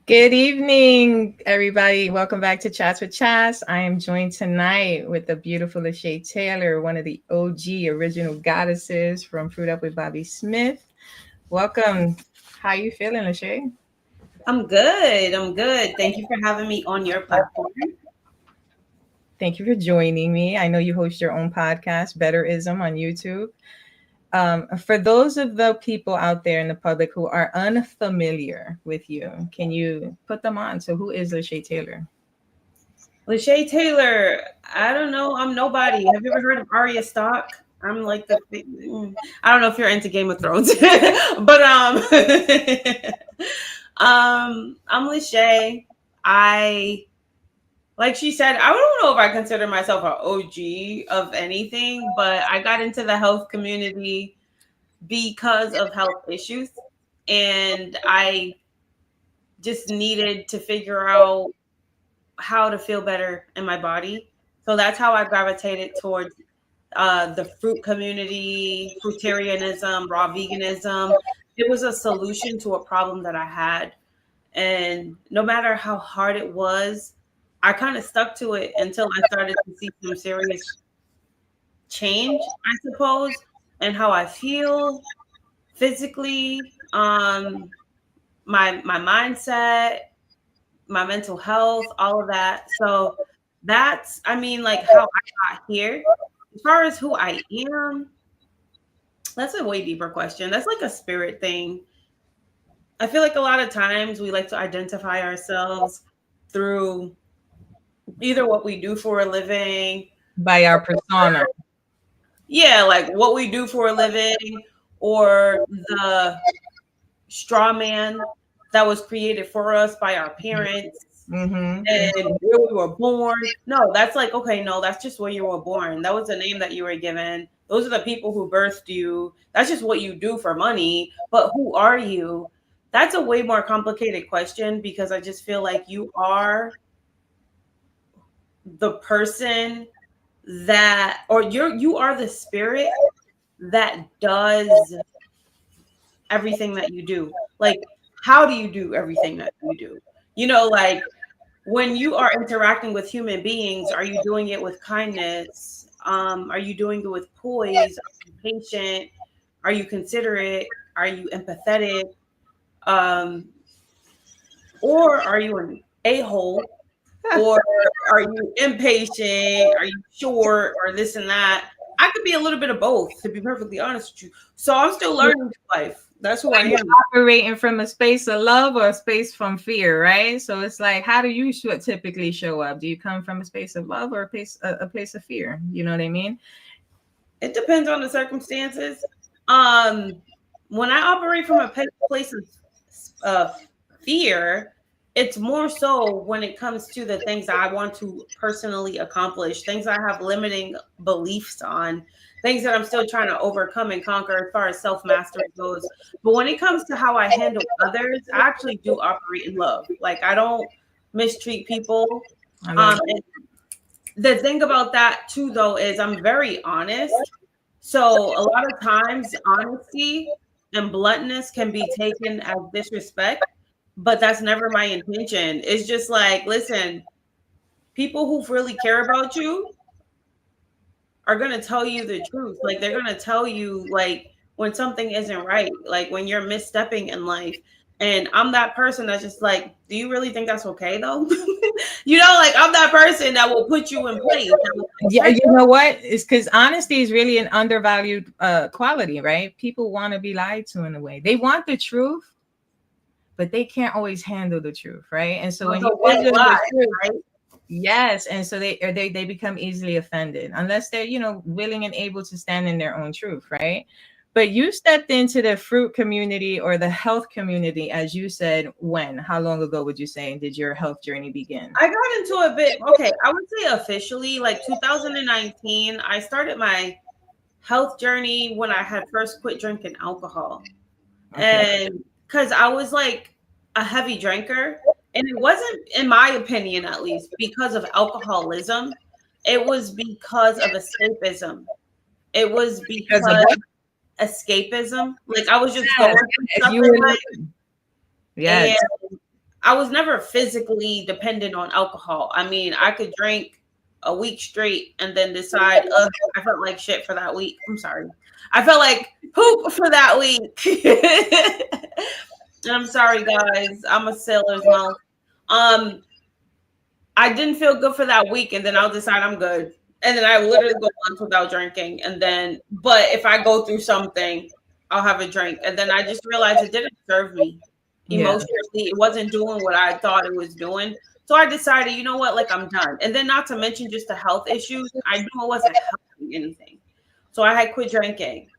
Good evening, everybody. Welcome back to Chats with Chast. I am joined tonight with the beautiful Lashay Taylor, one of the OG original goddesses from Fruit Up with Bobby Smith. Welcome. How you feeling, Lashay? I'm good. I'm good. Thank you for having me on your platform. Thank you for joining me. I know you host your own podcast, Betterism, on YouTube. For those of the people out there in the public who are unfamiliar with you, can you put them on? So, who is Lashay Taylor? Lashay Taylor, I don't know. I'm nobody. Have you ever heard of Arya Stark? I'm like I don't know if you're into Game of Thrones, but I'm Lashay. I like she said, I don't know if I consider myself an OG of anything, but I got into the health community because of health issues, and I just needed to figure out how to feel better in my body. So that's how I gravitated towards the fruit community, fruitarianism, raw veganism. It was a solution to a problem that I had. And no matter how hard it was, I kind of stuck to it until I started to see some serious change, I suppose, and how I feel physically, my mindset, my mental health, all of that. So that's, I mean, like how I got here. As far as who I am, that's a way deeper question. That's like a spirit thing. I feel like a lot of times we like to identify ourselves through either what we do for a living, By our persona. yeah, like what we do for a living, or the straw man that was created for us by our parents Mm-hmm. and where we were born. No, that's like, okay, no, that's just where you were born. That was the name that you were given. Those are the people who birthed you. That's just what you do for money. But who are you? That's a way more complicated question because I just feel like you are the person that, or you are the spirit that does everything that you do. Like, how do you do everything that you do? Like when you are interacting with human beings, are you doing it with kindness? Are you doing it with poise? Are you patient? Are you considerate? Are you empathetic? Um, or are you an a-hole? Or are you impatient? Are you short or this and that? I could be a little bit of both, to be perfectly honest with you. So I'm still learning life. That's who I am. Operating from a space of love or a space from fear, right? So it's like, how do you typically show up? Do you come from a space of love or a place of fear? You know what I mean? It depends on the circumstances. When I operate from a place of fear, it's more so when it comes to the things that I want to personally accomplish, things I have limiting beliefs on, things that I'm still trying to overcome and conquer as far as self-mastery goes. But when it comes to how I handle others, I actually do operate in love. Like I don't mistreat people. And the thing about that too, though, is I'm very honest. So a lot of times, honesty and bluntness can be taken as disrespect, but that's never my intention. It's just like, listen, people who really care about you are going to tell you the truth. Like they're going to tell you like when something isn't right, like when you're misstepping in life. And I'm that person that's just like, do you really think that's okay though? Like I'm that person that will put you in place. Yeah, you know what? It's because honesty is really an undervalued quality, right? People want to be lied to in a way. They want the truth, but they can't always handle the truth, right? And so when you give them the truth, right? Yes, and so they become easily offended unless they're willing and able to stand in their own truth, right? But you stepped into the fruit community or the health community, as you said. When? How long ago would you say did your health journey begin? I got into a bit. Okay, I would say officially like 2019. I started my health journey when I had first quit drinking alcohol, and because I was like a heavy drinker. And it wasn't, in my opinion, at least, because of alcoholism. It was because of escapism. It was because escapism. Like I was just going through stuff in life. Yes. And I was never physically dependent on alcohol. I mean, I could drink a week straight and then decide, I felt like shit for that week. I'm sorry. I felt like poop for that week. And I'm sorry, guys. I'm a sailor's mouth. Um, I didn't feel good for that week, and then I'll decide I'm good. And then I literally go months without drinking. And then, but if I go through something, I'll have a drink. And then I just realized it didn't serve me Yeah. emotionally. It wasn't doing what I thought it was doing. So I decided, you know what, like I'm done. And then, not to mention just the health issues, I knew it wasn't helping anything. So I had quit drinking.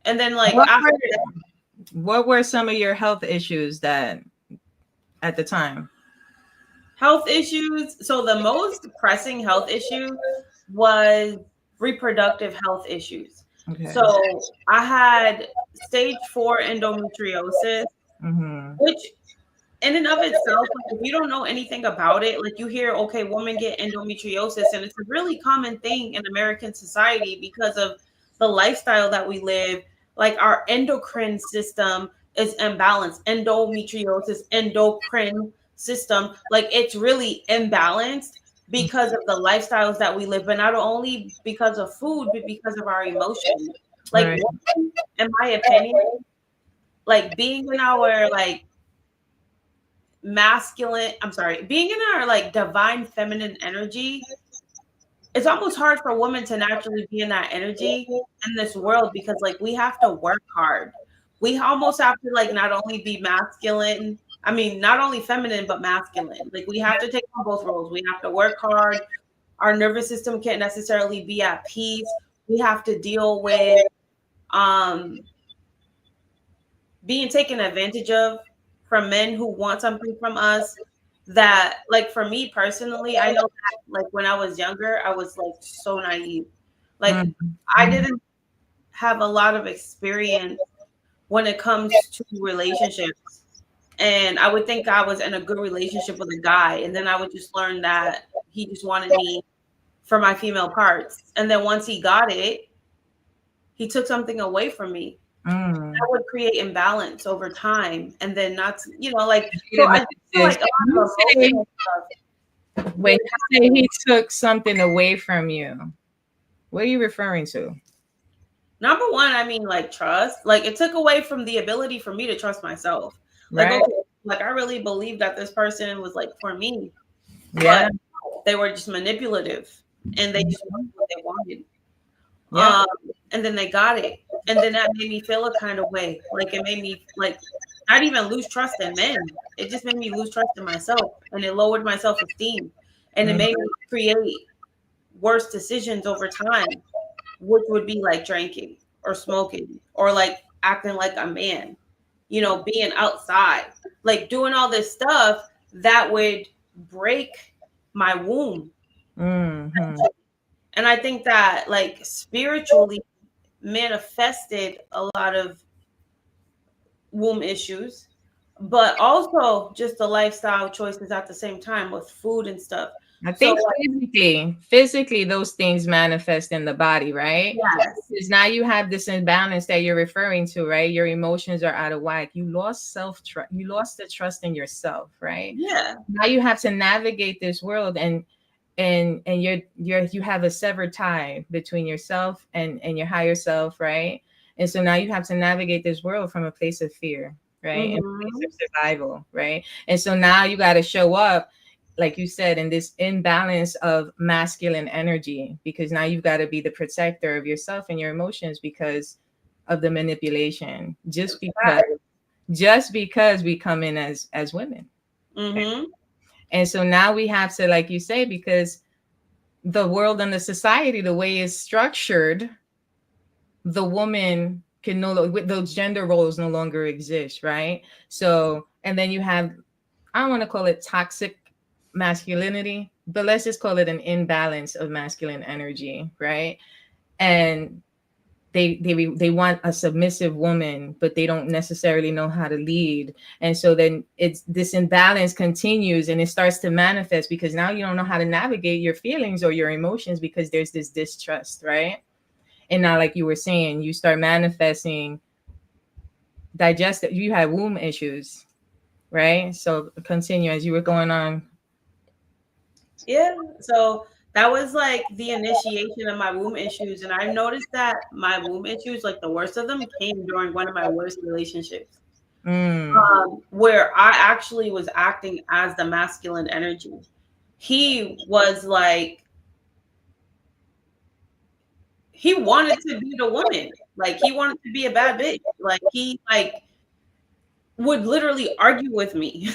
And then, like, after that, What were some of your health issues that at the time? health issues. So the most pressing health issue was reproductive health issues. Okay. So I had stage 4 endometriosis, Mm-hmm. which in and of itself, like, if you don't know anything about it, like you hear, okay, women get endometriosis, and it's a really common thing in American society because of the lifestyle that we live. Like our endocrine system is imbalanced. Endometriosis, endocrine system, like it's really imbalanced because of the lifestyles that we live, but not only because of food, but because of our emotions. Like, Right. in my opinion, like being in our like masculine, I'm sorry, being in our like divine feminine energy, it's almost hard for women to naturally be in that energy in this world because like we have to work hard. We almost have to like not only be masculine, I mean, not only feminine, but masculine. Like we have to take on both roles. We have to work hard. Our nervous system can't necessarily be at peace. We have to deal with um being taken advantage of from men who want something from us. That, like, for me personally, I know that like when I was younger, I was like so naive. Like I Mm-hmm. didn't have a lot of experience when it comes to relationships. And I would think I was in a good relationship with a guy, and then I would just learn that he just wanted me for my female parts. And then once he got it, he took something away from me. Mm. That would create imbalance over time, and then not, like, Wait so a I minute, just feel sis. like a lot of emotional stuff When would you say happen. he took something away from you, what are you referring to? Number one, I mean, like, trust. Like, it took away from the ability for me to trust myself. Like, Right? okay, like I really believed that this person was like for me, Yeah. but they were just manipulative and they just wanted what they wanted. Yeah. Um, and then they got it. And then that made me feel a kind of way. Like it made me like not even lose trust in men. It just made me lose trust in myself. And it lowered my self-esteem. And it Mm. made me create worse decisions over time, which would be like drinking or smoking or like acting like a man, being outside, like doing all this stuff that would break my womb. Mm-hmm. And I think that like spiritually manifested a lot of womb issues, but also just the lifestyle choices at the same time with food and stuff. I So think like, physically, those things manifest in the body, right? yes, Because now you have this imbalance that you're referring to, right? Your emotions are out of whack. You lost self-trust. You lost the trust in yourself, right? yeah, Now you have to navigate this world, and you have a severed tie between yourself and your higher self, right? And so now you have to navigate this world from a place of fear, right? And a place hmm of survival, right? And so now you got to show up, like you said, in this imbalance of masculine energy, because now you've got to be the protector of yourself and your emotions because of the manipulation, just because we come in as women. hmm And so now we have to, like you say, because the world and the society, the way it's structured, the woman can no longer, those gender roles no longer exist, right? So, and then you have, I don't want to call it toxic masculinity, but let's just call it an imbalance of masculine energy, right? And they want a submissive woman, but they don't necessarily know how to lead. And so then it's this imbalance continues and it starts to manifest because now you don't know how to navigate your feelings or your emotions because there's this distrust, right? And now, like you were saying, you start manifesting digestive, you have womb issues, right? So continue as you were going on. Yeah. So that was like the initiation of my womb issues. And I noticed that my womb issues, like the worst of them, came during one of my worst relationships, Mm. where I actually was acting as the masculine energy. He was like, he wanted to be the woman. Like he wanted to be a bad bitch. Like he like would literally argue with me,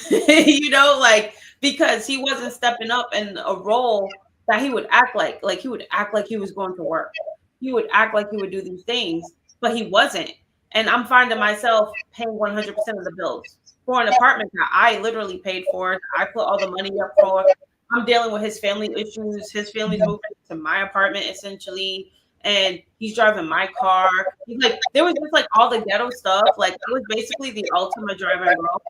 like because he wasn't stepping up in a role that he would act like he would act like he was going to work. He would act like he would do these things, but he wasn't. And I'm finding myself paying 100% of the bills for an apartment that I literally paid for. I put all the money up for. I'm dealing with his family issues. His family's moving to my apartment essentially, and he's driving my car. He's like, there was just like all the ghetto stuff. Like I was basically the ultimate driver girl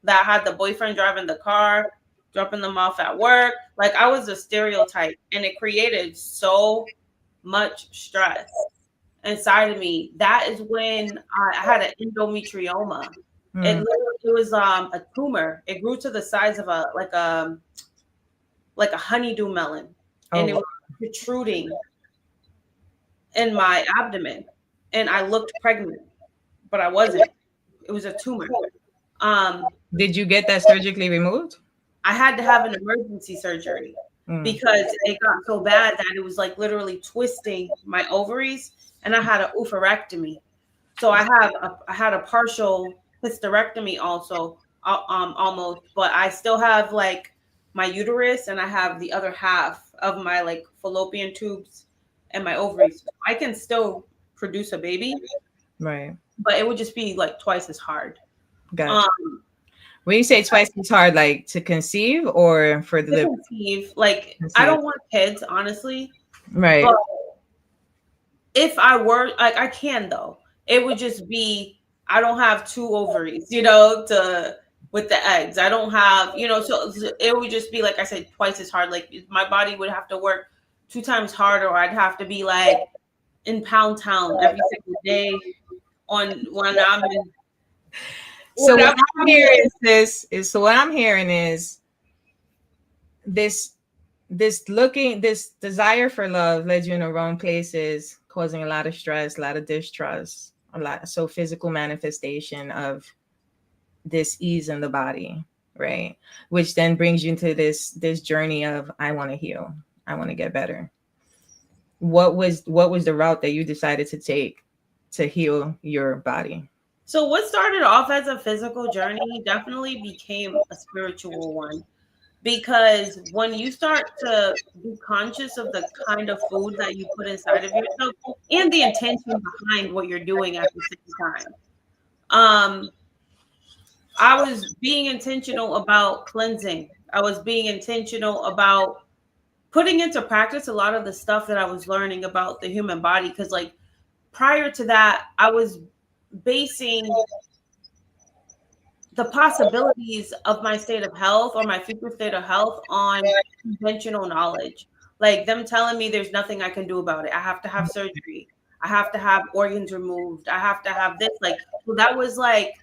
that had the boyfriend driving the car, dropping them off at work. Like I was a stereotype, and it created so much stress inside of me. That is when I had an endometrioma. Mm. It was a tumor. It grew to the size of a honeydew melon, Oh, and it wow. was protruding in my abdomen, and I looked pregnant, but I wasn't. It was a tumor. Um, Did you get that surgically removed? I had to have an emergency surgery Mm. because it got so bad that it was like literally twisting my ovaries, and I had a oophorectomy. So I had a partial hysterectomy also, almost, but I still have like my uterus, and I have the other half of my like fallopian tubes and my ovaries. I can still produce a baby, Right. but it would just be like twice as hard. Gotcha. Um, When you say twice as hard, like to conceive or for to the conceive, like I conceive? don't want kids, honestly, Right. but if I were like, I can though. It would just be I don't have two ovaries, to with the eggs. I don't have, so it would just be like I said, twice as hard. Like my body would have to work two times harder, or I'd have to be like in Pound Town every single day on when I'm in So when what I'm I'm hearing is so what I'm hearing is this this desire for love led you in the wrong places, causing a lot of stress, a lot of distrust, a lot so physical manifestation of this ease in the body, right? Which then brings you into this journey of I want to heal, I want to get better. What was the route that you decided to take to heal your body? So what started off as a physical journey definitely became a spiritual one. Because when you start to be conscious of the kind of food that you put inside of yourself and the intention behind what you're doing at the same time, I was being intentional about cleansing. I was being intentional about putting into practice a lot of the stuff that I was learning about the human body. Because, like, prior to that, I was basing the possibilities of my state of health or my future state of health on conventional knowledge. Like them telling me there's nothing I can do about it. I have to have surgery. I have to have organs removed. I have to have this. Like, so that was like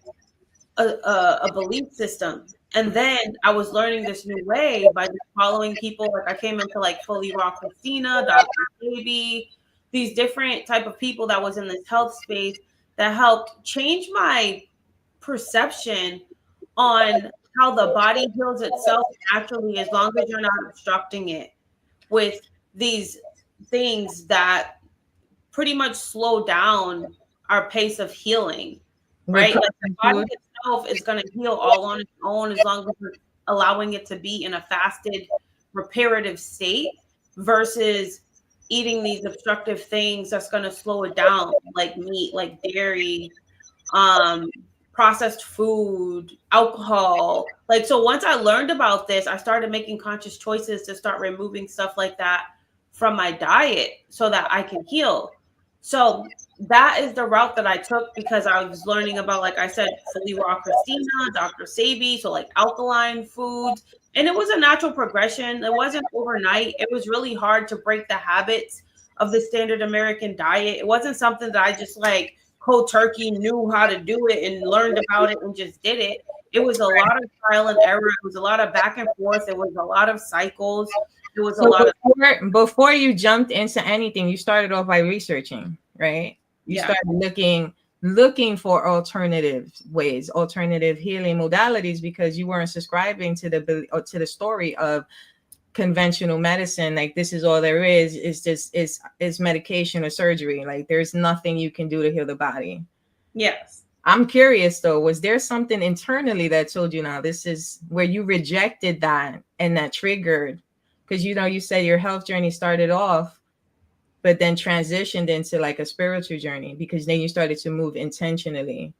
a belief system. And then I was learning this new way by just following people. Like I came into like Fully Raw Christina, Dr. Baby, these different type of people that was in this health space that helped change my perception on how the body heals itself naturally as long as you're not obstructing it with these things that pretty much slow down our pace of healing, With right? Like the processed body food? itself is going to heal all on its own as long as we're allowing it to be in a fasted, reparative state versus eating these obstructive things that's going to slow it down, like meat, like dairy, um, processed food, alcohol. Like, so once I learned about this, I started making conscious choices to start removing stuff like that from my diet so that I can heal. So that is the route that I took because I was learning about, like I said, Fully Raw Christina, Dr. Sabi, so like alkaline foods. And it was a natural progression. It wasn't overnight. It was really hard to break the habits of the standard American diet. It wasn't something that I just like cold turkey knew how to do it and learned about it and just did it. It was a lot of trial and error. It was a lot of back and forth. It was a lot of cycles. It was a So lot of before you jumped into anything, you started off by researching, right? You yeah. started looking for alternative ways, alternative healing modalities, because you weren't subscribing to the story of conventional medicine. Like, this is all there is. It's just it's medication or surgery. Like, there's nothing you can do to heal the body. Yes. I'm curious though, was there something internally that told you, now this is where you rejected that and that triggered? Because you said your health journey started off, but then transitioned into like a spiritual journey, because then you started to move intentionally.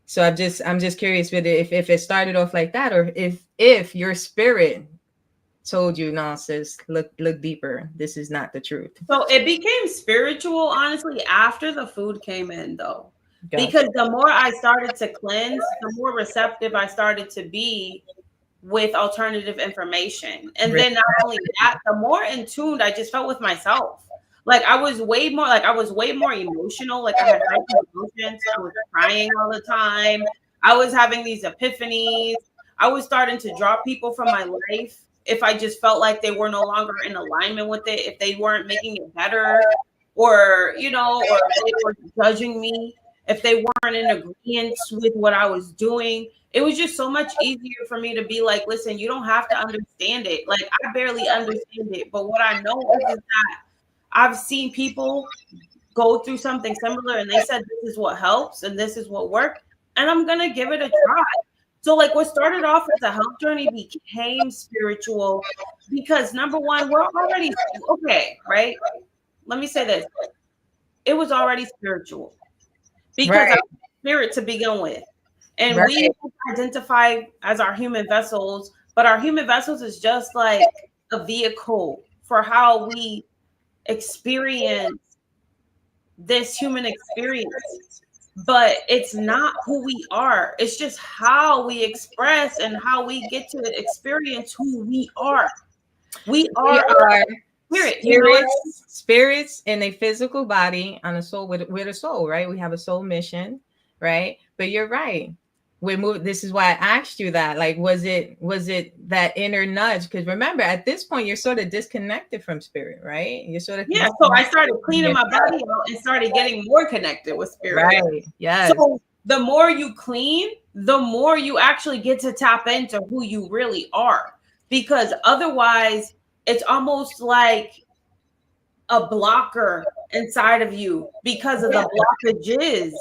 So I'm just curious whether if it started off like that, or if your spirit told you, no, sis, look deeper. This is not the truth. So it became spiritual, honestly, after the food came in, though. Gotcha. Because the more I started to cleanse, the more receptive I started to be with alternative information. And then not only that, the more in tune I just felt with myself. Like I was way more emotional. Like I had heightened emotions. I was crying all the time. I was having these epiphanies. I was starting to drop people from my life if I just felt like they were no longer in alignment with it, if they weren't making it better, or or if they were judging me, if they weren't in agreement with what I was doing. It was just so much easier for me to be like, listen, you don't have to understand it. Like, I barely understand it. But what I know is that I've seen people go through something similar and they said, this is what helps and this is what worked. And I'm going to give it a try. So, like, what started off as a health journey became spiritual because, number one, we're already okay, right? Let me say this. It was already spiritual because I'm spirit to begin with. And we identify as our human vessels, but our human vessels is just like a vehicle for how we experience this human experience. But it's not who we are. It's just how we express and how we get to experience who we are. We are spirit, spirits in a physical body on a soul with a soul, right? We have a soul mission, right? But you're right. This is why I asked you that. Like, was it that inner nudge? Because remember, at this point, you're sort of disconnected from spirit, right? You're sort of So I started cleaning my body out and started getting more connected with spirit. Right. Yeah. So the more you clean, the more you actually get to tap into who you really are. Because otherwise, it's almost like a blocker inside of you because of the blockages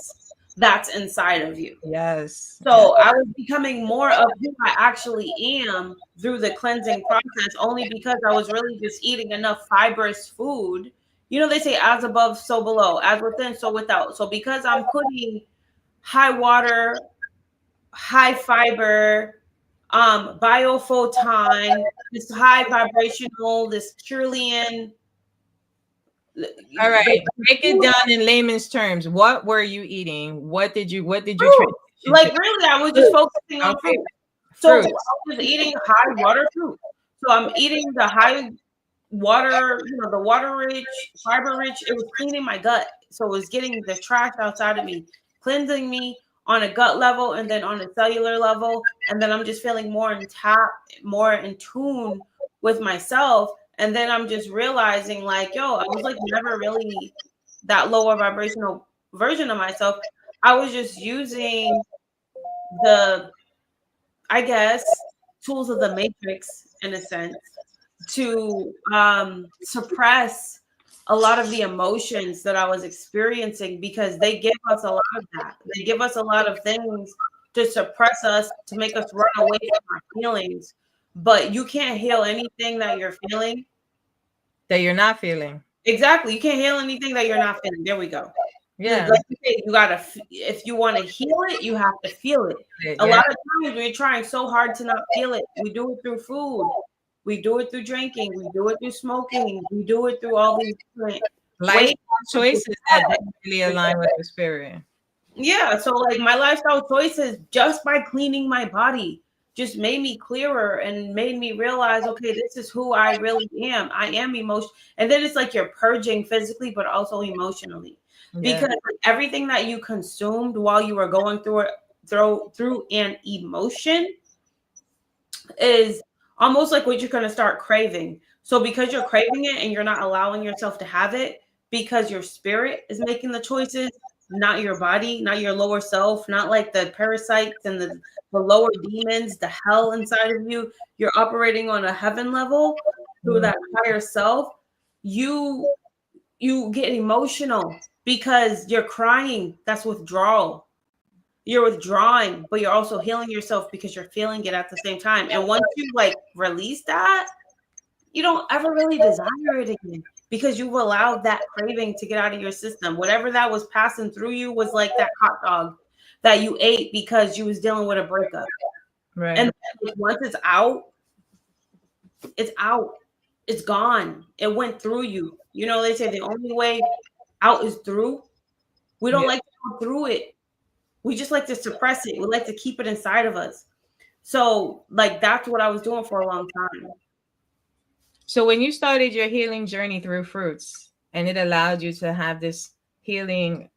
that's inside of you. Yes. So I was becoming more of who I actually am through the cleansing process, only because I was really just eating enough fibrous food. They say as above, so below, as within, so without. So because I'm putting high water, high fiber, biophoton, this high vibrational, this Kirlian. All right, break it down in layman's terms. What were you eating? What did you like really? I was just focusing on fruit. So I was eating high water fruit. So I'm eating the high water, the water rich, fiber rich. It was cleaning my gut. So it was getting the trash outside of me, cleansing me on a gut level and then on a cellular level. And then I'm just feeling more in tune with myself. And then I'm just realizing like, I was like never really that lower vibrational version of myself. I was just using the, I guess, tools of the matrix in a sense to suppress a lot of the emotions that I was experiencing because they give us a lot of that. They give us a lot of things to suppress us, to make us run away from our feelings. But you can't heal anything that you're feeling. That you're not feeling. Exactly. You can't heal anything that you're not feeling. There we go. Yeah. Like you say, you gotta, if you want to heal it, you have to feel it. A lot of times we're trying so hard to not feel it. We do it through food. We do it through drinking. We do it through smoking. We do it through all these different lifestyle choices that don't really align with the spirit. Yeah. So like my lifestyle choices just by cleaning my body just made me clearer and made me realize, okay, this is who I really am. I am emotional. And then it's like you're purging physically, but also emotionally. Because everything that you consumed while you were going through it, through an emotion is almost like what you're going to start craving. So because you're craving it and you're not allowing yourself to have it, because your spirit is making the choices, not your body, not your lower self, not like the parasites and the lower demons, the hell inside of you. You're operating on a heaven level through that higher self. You get emotional because you're crying. That's withdrawal. You're withdrawing, but you're also healing yourself because you're feeling it at the same time. And once you like release that, you don't ever really desire it again because you've allowed that craving to get out of your system. Whatever that was passing through you was like that hot dog that you ate because you was dealing with a breakup. Right. And once it's out, it's out. It's gone. It went through you. You know, they say the only way out is through. We don't like to go through it. We just like to suppress it. We like to keep it inside of us. So, like, that's what I was doing for a long time. So when you started your healing journey through fruits, and it allowed you to have this healing,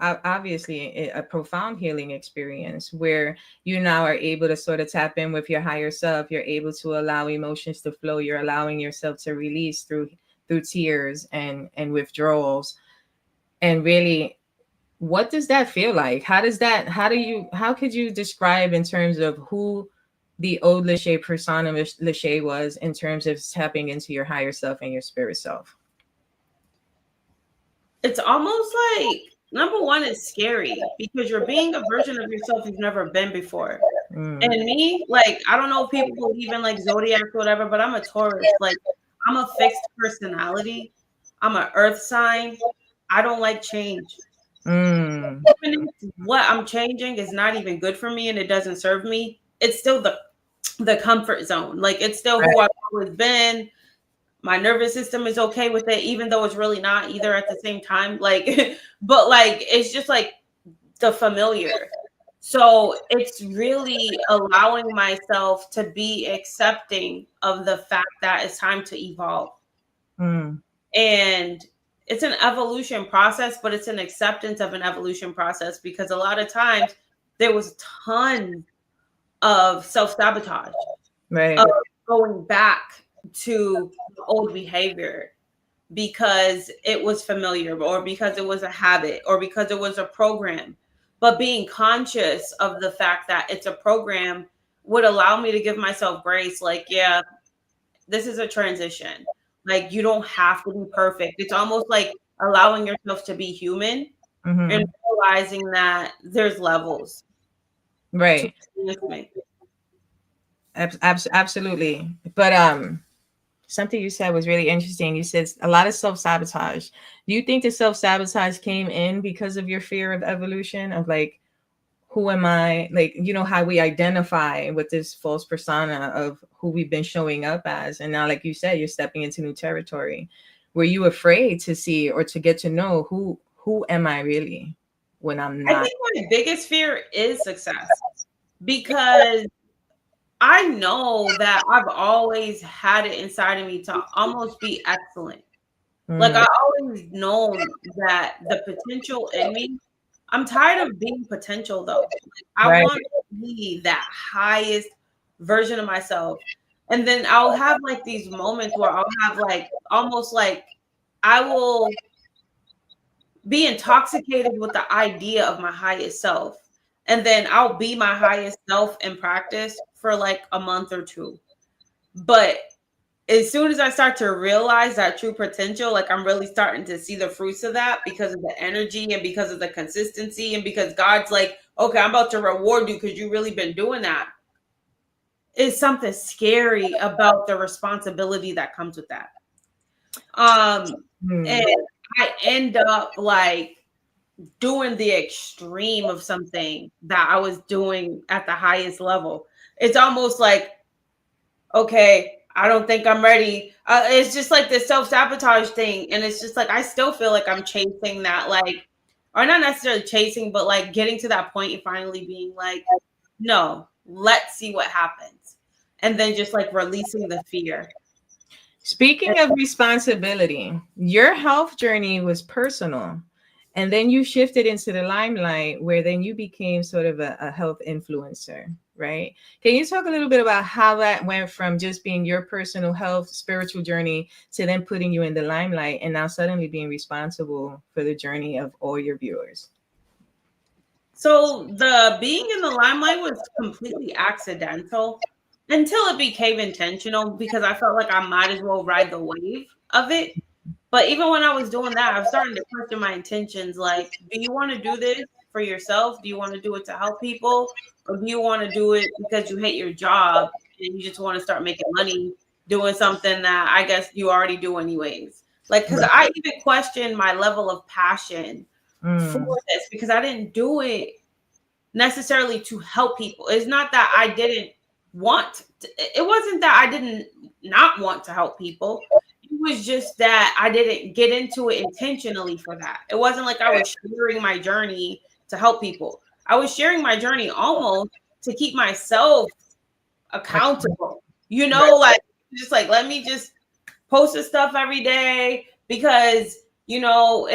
obviously a profound healing experience where you now are able to sort of tap in with your higher self. You're able to allow emotions to flow. You're allowing yourself to release through tears and withdrawals. And really, what does that feel like? How could you describe in terms of who the old Lashay persona Lashay was in terms of tapping into your higher self and your spirit self? It's almost like, number one, it's scary because you're being a version of yourself you've never been before. And me, like, I don't know if people believe in like zodiac or whatever, but I'm a Taurus. Like, I'm a fixed personality. I'm an earth sign. I don't like change. Even if what I'm changing is not even good for me and it doesn't serve me, it's still the comfort zone. Like, it's still who I've always been. My nervous system is okay with it, even though it's really not either at the same time. Like, but like, it's just like the familiar. So it's really allowing myself to be accepting of the fact that it's time to evolve. And it's an evolution process, but it's an acceptance of an evolution process because a lot of times there was tons of self-sabotage, of going back to old behavior because it was familiar or because it was a habit or because it was a program. But being conscious of the fact that it's a program would allow me to give myself grace. Like, yeah, this is a transition. Like, you don't have to be perfect. It's almost like allowing yourself to be human and realizing that there's levels. Right. Absolutely. But something you said was really interesting. You said a lot of self-sabotage. Do you think the self-sabotage came in because of your fear of evolution, of like, who am I? Like, you know, how we identify with this false persona of who we've been showing up as. And now, like you said, you're stepping into new territory. Were you afraid to see or to get to know who am I really when I'm not? I think my biggest fear is success, because I know that I've always had it inside of me to almost be excellent. Like, I always known that the potential in me, I'm tired of being potential though. I want to be that highest version of myself. And then I'll have like these moments where I'll have like almost like I will be intoxicated with the idea of my highest self. And then I'll be my highest self in practice for like a month or two. But as soon as I start to realize that true potential, like, I'm really starting to see the fruits of that because of the energy and because of the consistency and because God's like, okay, I'm about to reward you because you've really been doing that. It's something scary about the responsibility that comes with that. And I end up like doing the extreme of something that I was doing at the highest level. It's almost like, okay, I don't think I'm ready. It's just like this self-sabotage thing. And it's just like, I still feel like I'm chasing that, like, or not necessarily chasing, but like getting to that point and finally being like, no, let's see what happens. And then just like releasing the fear. Speaking of responsibility, your health journey was personal. And then you shifted into the limelight where then you became sort of a health influencer, right? Can you talk a little bit about how that went from just being your personal health, spiritual journey to then putting you in the limelight and now suddenly being responsible for the journey of all your viewers? So the being in the limelight was completely accidental until it became intentional because I felt like I might as well ride the wave of it. But even when I was doing that, I was starting to question my intentions. Like, do you want to do this for yourself? Do you want to do it to help people? Or do you want to do it because you hate your job and you just want to start making money doing something that I guess you already do anyways? Like, because Right. I even questioned my level of passion for Mm. this because I didn't do it necessarily to help people. It's not that I didn't it wasn't that I didn't not want to help people. It was just that I didn't get into it intentionally for that. It wasn't like I was sharing my journey to help people. I was sharing my journey almost to keep myself accountable. You know, Right. like just like let me just post this stuff every day because it'll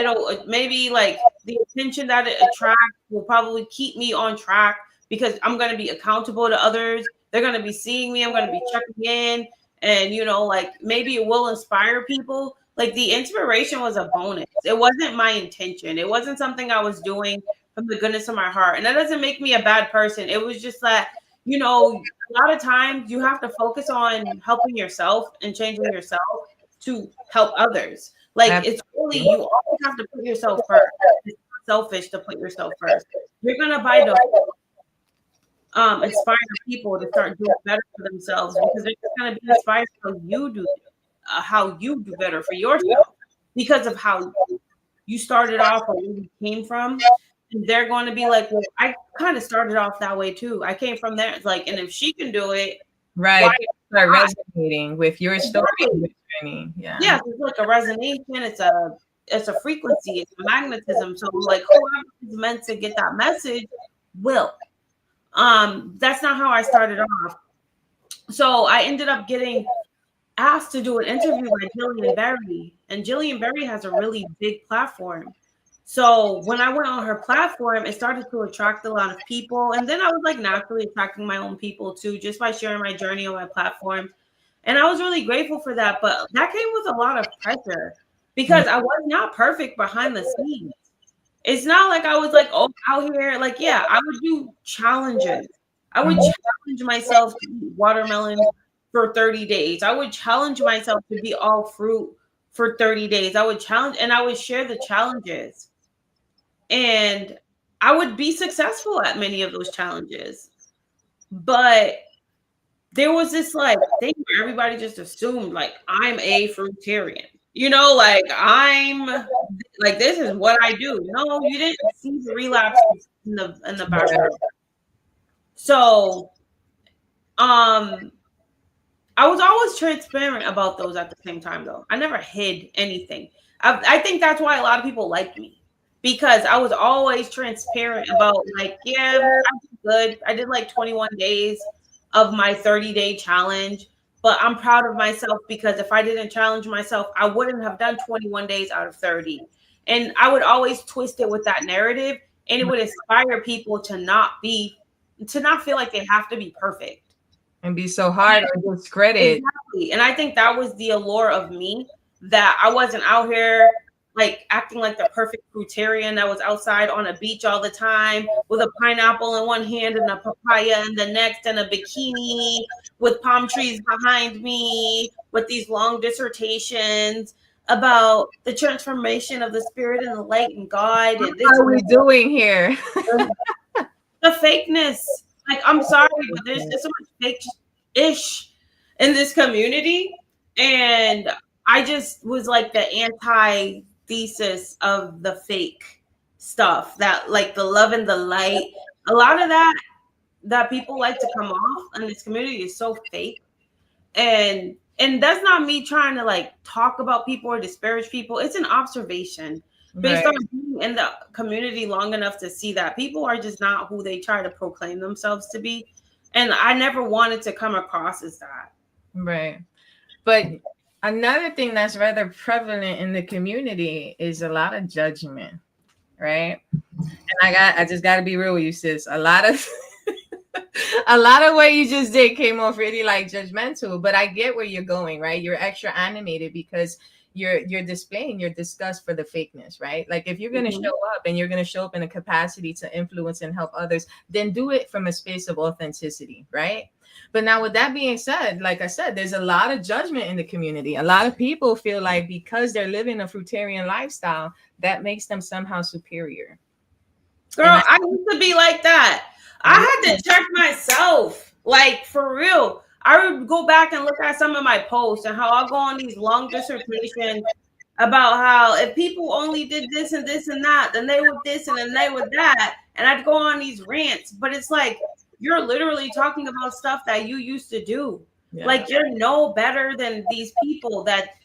maybe like the attention that it attracts will probably keep me on track because I'm going to be accountable to others. They're going to be seeing me. I'm going to be checking in, and like maybe it will inspire people. Like the inspiration was a bonus. It wasn't my intention. It wasn't something I was doing from the goodness of my heart, and that doesn't make me a bad person. It was just that a lot of times you have to focus on helping yourself and changing yourself to help others. Like it's really Absolutely. you always have to put yourself first. It's not selfish to put yourself first. You're gonna buy the inspire people to start doing better for themselves because they're just gonna be inspired how you do better for yourself because of how you started off or where you came from. And they're going to be like, well, I kind of started off that way too. I came from there. It's like, and if she can do it, Right. why Start not? resonating with your story, Exactly. your journey. Yeah. Yeah, it's like a resonation. It's a frequency. It's a magnetism. So like whoever is meant to get that message will. That's not how I started off. So I ended up getting asked to do an interview by Jillian Berry, and Jillian Berry has a really big platform. So when I went on her platform, it started to attract a lot of people, and then I was like naturally attracting my own people too, just by sharing my journey on my platform. And I was really grateful for that, but that came with a lot of pressure Mm. because I was not perfect behind the scenes. It's not like I was like, oh, out here, like, yeah, I would do challenges. I would Mhm. challenge myself to eat watermelon for 30 days. I would challenge myself to be all fruit for 30 days. I would challenge and I would share the challenges. And I would be successful at many of those challenges. But there was this like thing where everybody just assumed like I'm a fruitarian. Like I'm like this is what I do. No, you didn't see the relapses in the Right. background. So I was always transparent about those at the same time though. I never hid anything. I think that's why a lot of people liked me because I was always transparent about like, yeah, I did good. I did like 21 days of my 30-day challenge, but I'm proud of myself because if I didn't challenge myself, I wouldn't have done 21 days out of 30. And I would always twist it with that narrative and it would inspire people to not feel like they have to be perfect. And be so hard on discredit. Exactly. And I think that was the allure of me that I wasn't out here like acting like the perfect fruitarian that was outside on a beach all the time with a pineapple in one hand and a papaya in the next and a bikini with palm trees behind me with these long dissertations about the transformation of the spirit and the light and God and this What are we doing here? the fakeness. Like, I'm sorry, but there's just so much fake-ish in this community. And I just was like the anti-thesis of the fake stuff that like the love and the light. A lot of that people like to come off in this community is so fake. And that's not me trying to like talk about people or disparage people. It's an observation based Right. on being in the community long enough to see that people are just not who they try to proclaim themselves to be. And I never wanted to come across as that. Right. But another thing that's rather prevalent in the community is a lot of judgment. right? And I just got to be real with you, sis. A lot of a lot of what you just did came off really like judgmental, but I get where you're going, right? You're extra animated because you're displaying your disgust for the fakeness, right? Like if you're going to Mhm. show up and you're going to show up in a capacity to influence and help others, then do it from a space of authenticity, right? But now with that being said, like I said, there's a lot of judgment in the community. A lot of people feel like because they're living a fruitarian lifestyle, that makes them somehow superior. Girl, And I, I used to be like that. I had to check myself. Like for real. I would go back and look at some of my posts and how I'll go on these long dissertations about how if people only did this and that, then they would this and then they would that. And I'd go on these rants. But it's like you're literally talking about stuff that you used to do. yeah. Like you're no better than these people that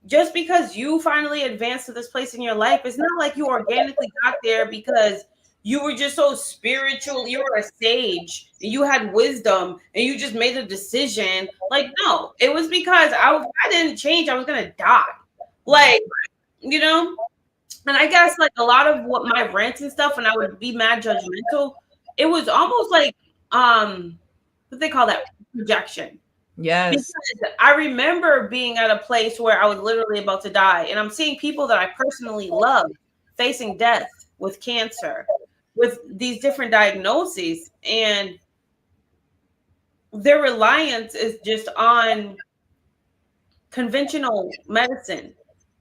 just because you finally advanced to this place in your life, it's not like you organically got there because you were just so spiritual. You were a sage. You had wisdom, and you just made a decision. Like no, it was because if I didn't change, I was gonna die. Like you know. And I guess like a lot of what my rants and stuff, when I would be mad judgmental, it was almost like what they call that, projection. Yes. Because I remember being at a place where I was literally about to die, and I'm seeing people that I personally love facing death with cancer, with these different diagnoses, and their reliance is just on conventional medicine,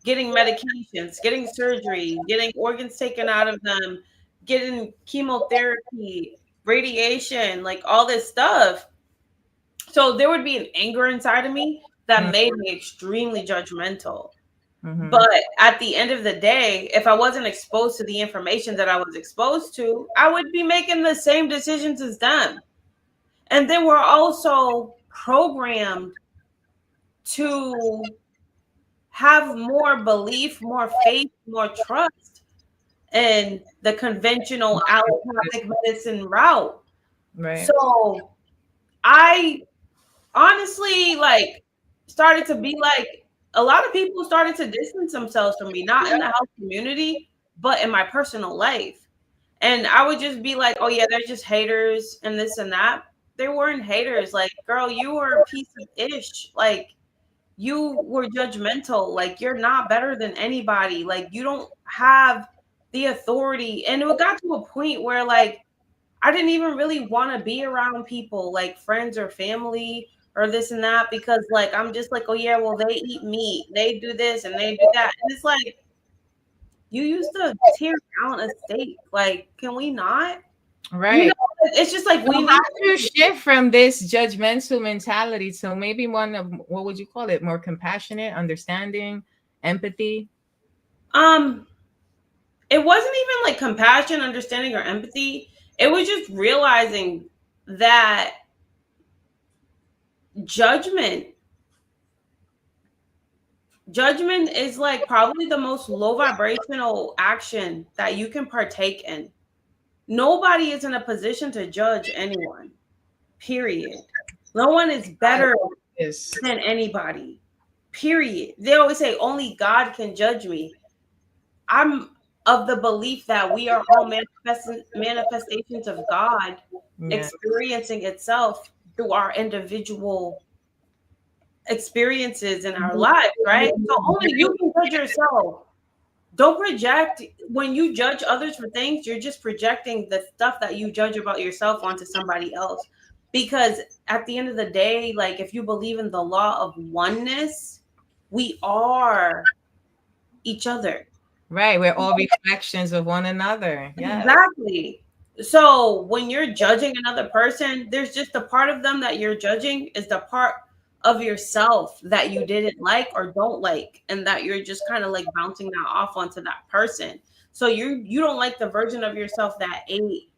getting medications, getting surgery, getting organs taken out of them, getting chemotherapy, radiation, like all this stuff. So there would be an anger inside of me that made me extremely judgmental. Mm-hmm. But at the end of the day, if I wasn't exposed to the information that I was exposed to, I would be making the same decisions as them. And then we're also programmed to have more belief, more faith, more trust in the conventional allopathic medicine route. Right. So I honestly like started to be like a lot of people started to distance themselves from me, not in the health community, but in my personal life. And I would just be like, oh yeah, they're just haters and this and that. They weren't haters. Like, girl, you were a piece of ish. Like, you were judgmental. Like, you're not better than anybody. Like, you don't have the authority. And it got to a point where like I didn't even really want to be around people like friends or family or this and that because like I'm just like, oh yeah, well they eat meat, they do this and they do that. And it's like you used to tear down a steak. Like, can we not? You Right. know, it's just like we Well, how need do you shift from this judgmental mentality to maybe one of, what would you call it, more compassionate, understanding, empathy? um it wasn't even like compassion, understanding, or empathy. It was just realizing that judgment judgment is like probably the most low vibrational action that you can partake in. Nobody is in a position to judge anyone, period. No one is better Yes. than anybody, period. They always say only God can judge me. I'm of the belief that we are all manifestations of God Yeah. experiencing itself through our individual experiences in our lives, right? So only you can judge yourself. Don't project. When you judge others for things, you're just projecting the stuff that you judge about yourself onto somebody else. Because at the end of the day, like if you believe in the law of oneness, we are each other. Right. We're all reflections of one another. Yeah. Exactly. So when you're judging another person, there's just the part of them that you're judging is the part of yourself that you didn't like or don't like, and that you're just kind of like bouncing that off onto that person. So you don't like the version of yourself that ate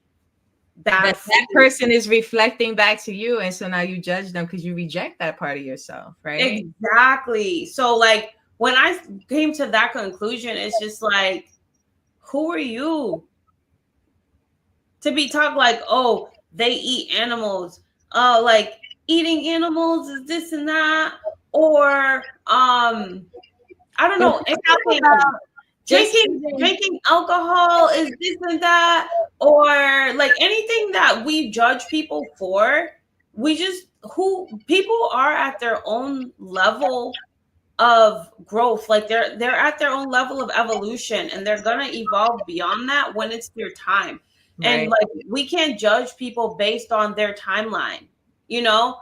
bad That food. person is reflecting back to you. And so now you judge them because you reject that part of yourself, right? Exactly. So like when I came to that conclusion, it's just like, who are you to be talked like, oh, they eat animals. Like eating animals is this and that, or I don't know. It came out Drinking alcohol is this and that, or like anything that we judge people for. We just who people are at their own level of growth. Like they're at their own level of evolution, and they're gonna evolve beyond that when it's their time. And Right. like we can't judge people based on their timeline. You know,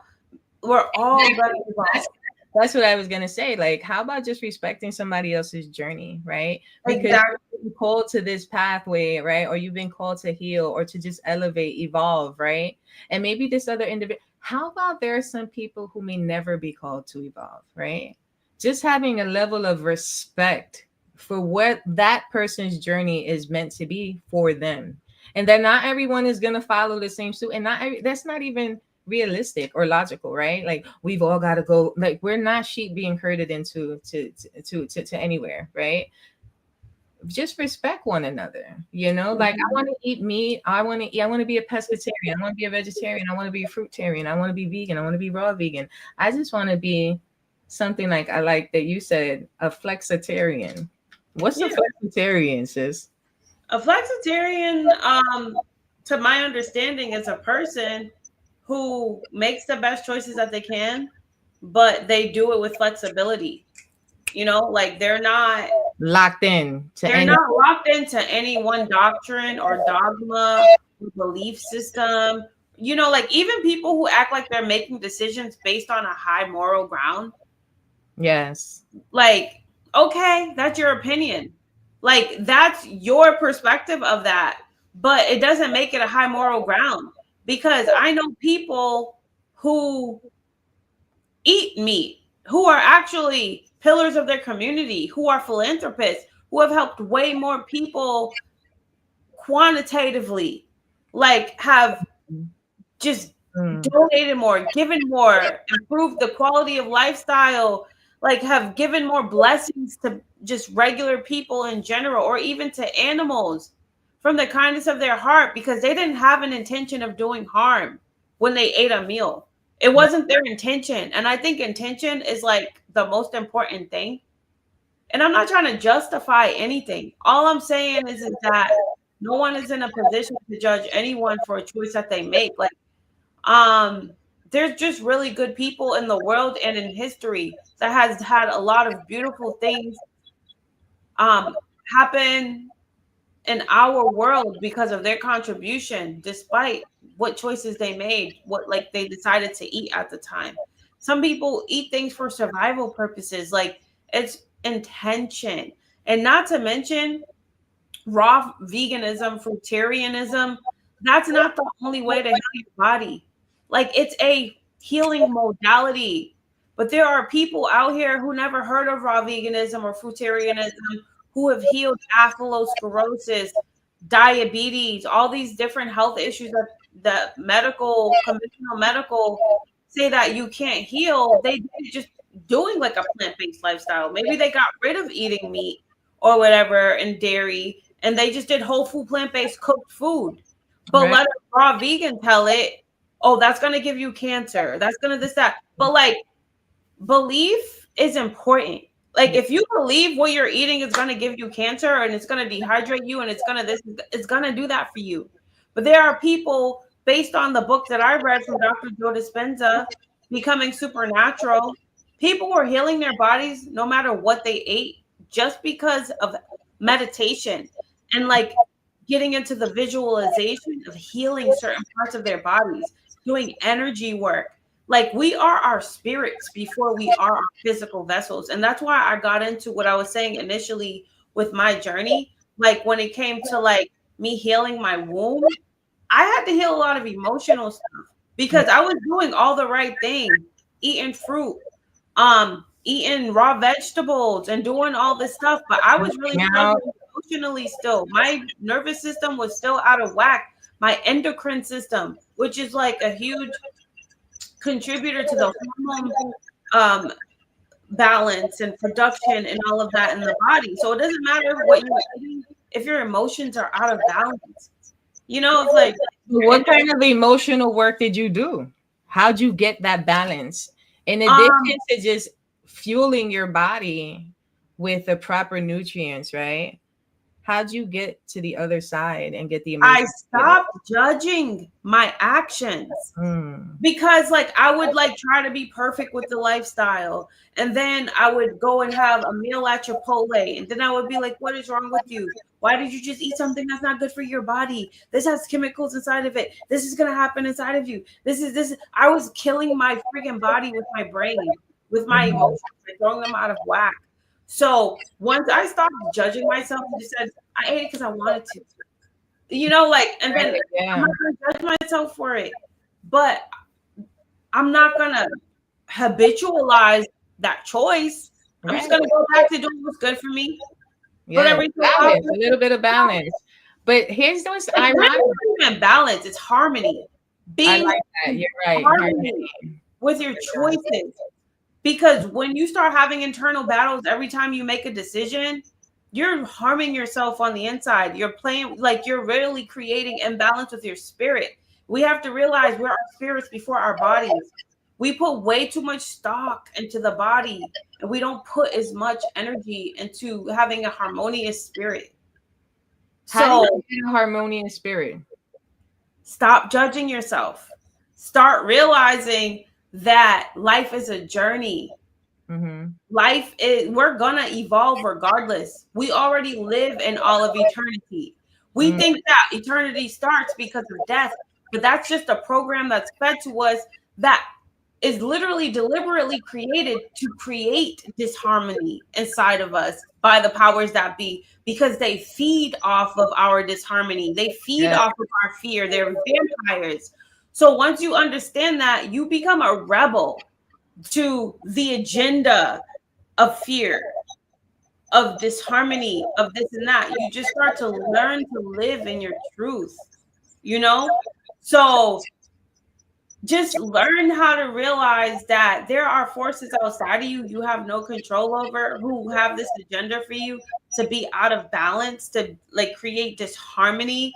we're all gonna evolve. That's what I was gonna say. Like, how about just respecting somebody else's journey, right? Because Exactly. you've been called to this pathway, right? Or you've been called to heal or to just elevate, evolve, right? And maybe this other individual. How about there are some people who may never be called to evolve, right? Just having a level of respect for what that person's journey is meant to be for them, and that not everyone is gonna follow the same suit, and that's not even realistic or logical, right? Like we've all got to go. Like we're not sheep being herded into to anywhere, right? Just respect one another. You know, like I want to eat meat. I want to eat. I want to be a pescatarian. I want to be a vegetarian. I want to be a fruitarian. I want to be vegan. I want to be raw vegan. I just want to be something like I like that you said a flexitarian. What's a flexitarian, sis? A flexitarian, to my understanding, is a person who makes the best choices that they can, but they do it with flexibility. You know, like Locked in to they're any. not locked into any one doctrine or dogma or belief system. You know, like even people who act like they're making decisions based on a high moral ground, Yes. like, okay, that's your opinion. Like that's your perspective of that, but it doesn't make it a high moral ground, because I know people who eat meat, who are actually pillars of their community, who are philanthropists, who have helped way more people quantitatively, like have just donated more, given more, improved the quality of lifestyle, like have given more blessings to just regular people in general, or even to animals from the kindness of their heart, because they didn't have an intention of doing harm when they ate a meal. It wasn't their intention. And I think intention is like the most important thing. And I'm not trying to justify anything. All I'm saying is that no one is in a position to judge anyone for a choice that they make. Like, there's just really good people in the world and in history that has had a lot of beautiful things happen in our world because of their contribution, despite what choices they made, what like they decided to eat at the time. Some people eat things for survival purposes, like it's intention. And not to mention raw veganism, fruitarianism, that's not the only way to heal your body. Like it's a healing modality. But there are people out here who never heard of raw veganism or fruitarianism, who have healed atherosclerosis, diabetes, all these different health issues that conventional medical say that you can't heal. They did it just doing like a plant-based lifestyle. Maybe they got rid of eating meat or whatever and dairy, and they just did whole food, plant-based cooked food. But let a raw vegan tell it, oh, that's going to give you cancer. That's going to this, that. But like, belief is important. Like if you believe what you're eating is going to give you cancer and it's going to dehydrate you and it's going to do that for you. But there are people, based on the book that I read from Dr. Joe Dispenza, Becoming Supernatural, people were healing their bodies no matter what they ate, just because of meditation and like getting into the visualization of healing certain parts of their bodies, doing energy work. Like we are our spirits before we are our physical vessels. And that's why I got into what I was saying initially with my journey. Like when it came to like me healing my womb, I had to heal a lot of emotional stuff because I was doing all the right things, eating fruit, eating raw vegetables and doing all this stuff. But I was really struggling emotionally still. My nervous system was still out of whack. My endocrine system, which is like a huge contributor to the hormone balance and production and all of that in the body. So it doesn't matter what you're eating if your emotions are out of balance. You know, it's like, what kind of emotional work did you do? How'd you get that balance? In addition to just fueling your body, with the proper nutrients, right? How'd you get to the other side and get the I amazing stopped judging my actions. Mm. Because like I would like try to be perfect with the lifestyle, and then I would go and have a meal at Chipotle, and then I would be like, what is wrong with you? Why did you just eat something that's not good for your body? This has chemicals inside of it. This is gonna happen inside of you. This I was killing my freaking body with my brain, with my emotions, like throwing them out of whack. So once I stopped judging myself and just said I ate it because I wanted to, like, and then I'm not gonna judge myself for it. But I'm not gonna habitualize that choice. I'm just gonna go back to doing what's good for me. Yeah, balance, a little bit of balance. But here's what's ironic. And balance, it's harmony. I like that. You're right. Harmony with your choices. Because when you start having internal battles every time you make a decision, you're harming yourself on the inside. You're playing like you're really creating imbalance with your spirit. We have to realize we're our spirits before our bodies. We put way too much stock into the body, and we don't put as much energy into having a harmonious spirit. How do you get a harmonious spirit? Stop judging yourself. Start realizing that life is a journey. Life is, we're gonna evolve regardless. We already live in all of eternity. We think that eternity starts because of death, but that's just a program that's fed to us that is literally deliberately created to create disharmony inside of us by the powers that be, because they feed off of our disharmony. They feed off of our fear. They're vampires. So once you understand that, you become a rebel to the agenda of fear, of disharmony, of this and that. You just start to learn to live in your truth, So just learn how to realize that there are forces outside of you you have no control over, who have this agenda for you to be out of balance, to like create disharmony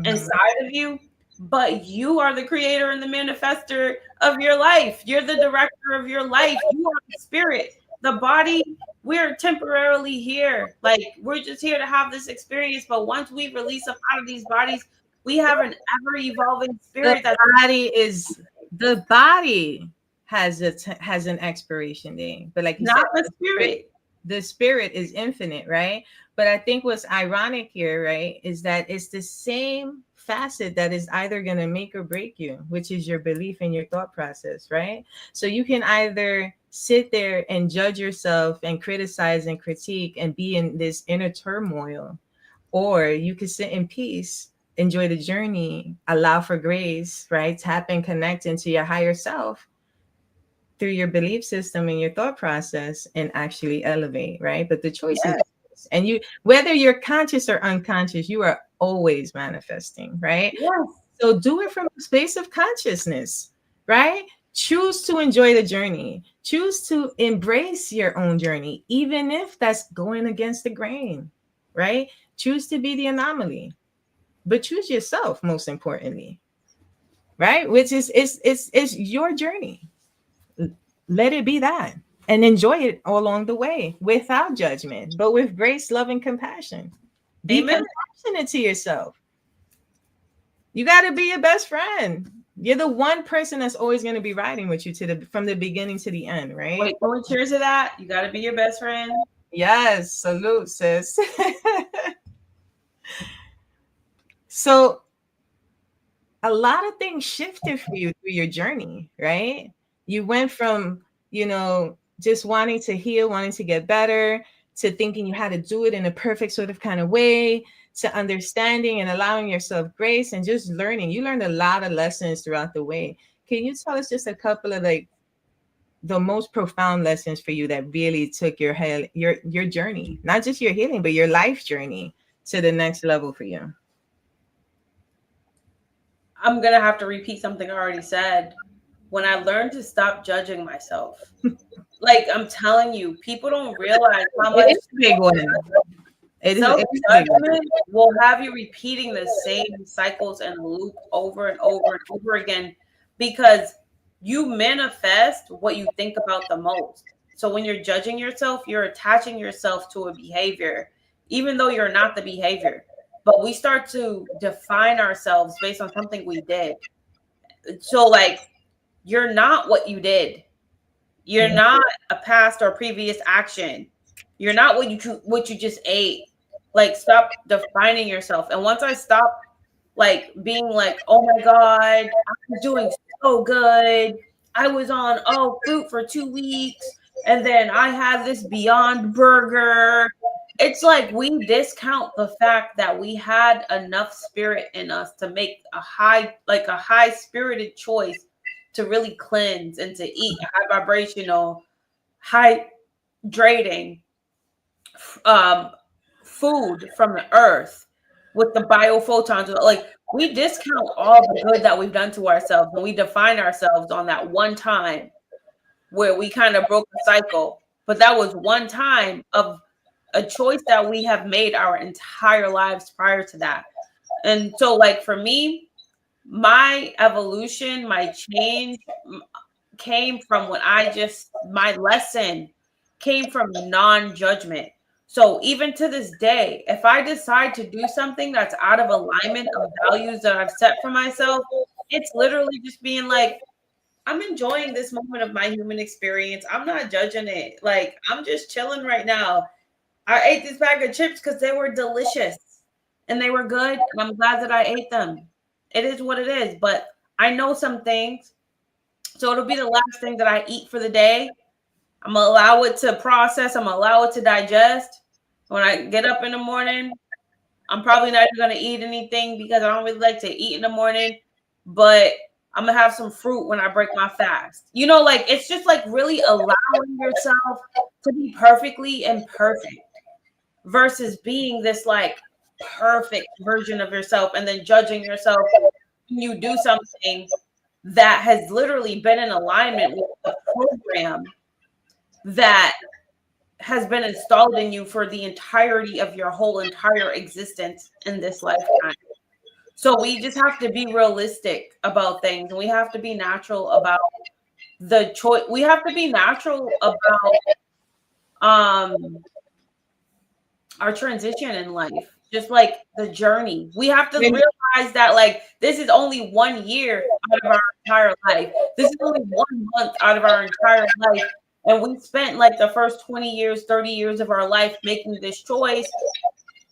inside of you. But you are the creator and the manifester of your life. You're the director of your life. You are the spirit. The body, we're temporarily here. Like, we're just here to have this experience. But once we release up out of these bodies, we have an ever evolving spirit. The body has an expiration date, but like you not said, the spirit. The spirit is infinite, right? But I think what's ironic here, right, is that it's the same facet that is either going to make or break you, which is your belief and your thought process, right? So you can either sit there and judge yourself and criticize and critique and be in this inner turmoil, or you can sit in peace, enjoy the journey, allow for grace, right? Tap and connect into your higher self through your belief system and your thought process, and actually elevate, right? But the choice is, and you, whether you're conscious or unconscious, you are always manifesting, right? Yes. So do it from a space of consciousness, right? Choose to enjoy the journey. Choose to embrace your own journey, even if that's going against the grain, right? Choose to be the anomaly, but choose yourself, most importantly, right? Which is your journey. Let it be that, and enjoy it all along the way without judgment, but with grace, love, and compassion. Be compassionate to yourself. You got to be your best friend. You're the one person that's always going to be riding with you from the beginning to the end, right? Wait, cheers to that. You got to be your best friend. Yes, salute, sis. So a lot of things shifted for you through your journey, right? You went from, just wanting to heal, wanting to get better, to thinking you had to do it in a perfect sort of kind of way, to understanding and allowing yourself grace and just learning. You learned a lot of lessons throughout the way. Can you tell us just a couple of like the most profound lessons for you that really took your journey, not just your healing, but your life journey to the next level for you? I'm going to have to repeat something I already said. When I learned to stop judging myself, like I'm telling you, people don't realize how much self-judgment will have you repeating the same cycles and loop over and over and over again, because you manifest what you think about the most. So when you're judging yourself, you're attaching yourself to a behavior, even though you're not the behavior. But we start to define ourselves based on something we did. So like, you're not what you did. You're Yeah. not a past or previous action. You're not what you just ate. Like, stop defining yourself. And once I stop like being like, oh my God, I'm doing so good. I was on fruit for 2 weeks, and then I had this Beyond Burger. It's like we discount the fact that we had enough spirit in us to make a high spirited choice to really cleanse and to eat high vibrational, hydrating um, food from the earth with the biophotons. Like, we discount all the good that we've done to ourselves, and we define ourselves on that one time where we kind of broke the cycle. But that was one time of a choice that we have made our entire lives prior to that. And so, like, for me, my evolution, my change came from my lesson came from non-judgment. So even to this day, if I decide to do something that's out of alignment of values that I've set for myself, it's literally just being like, I'm enjoying this moment of my human experience. I'm not judging it. Like, I'm just chilling right now. I ate this bag of chips because they were delicious and they were good. And I'm glad that I ate them. It is what it is. But I know some things. So it'll be the last thing that I eat for the day. I'm going to allow it to process. I'm going to allow it to digest. When I get up in the morning, I'm probably not even going to eat anything because I don't really like to eat in the morning. But I'm going to have some fruit when I break my fast. You know, like, it's just like really allowing yourself to be perfectly imperfect versus being this like perfect version of yourself and then judging yourself when you do something that has literally been in alignment with the program that has been installed in you for the entirety of your whole entire existence in this lifetime. So we just have to be realistic about things, and we have to be natural about the choice. We have to be natural about our transition in life, just like the journey. We have to realize that like this is only 1 year out of our entire life. This is only 1 month out of our entire life. And we spent like the first 20 years, 30 years of our life making this choice.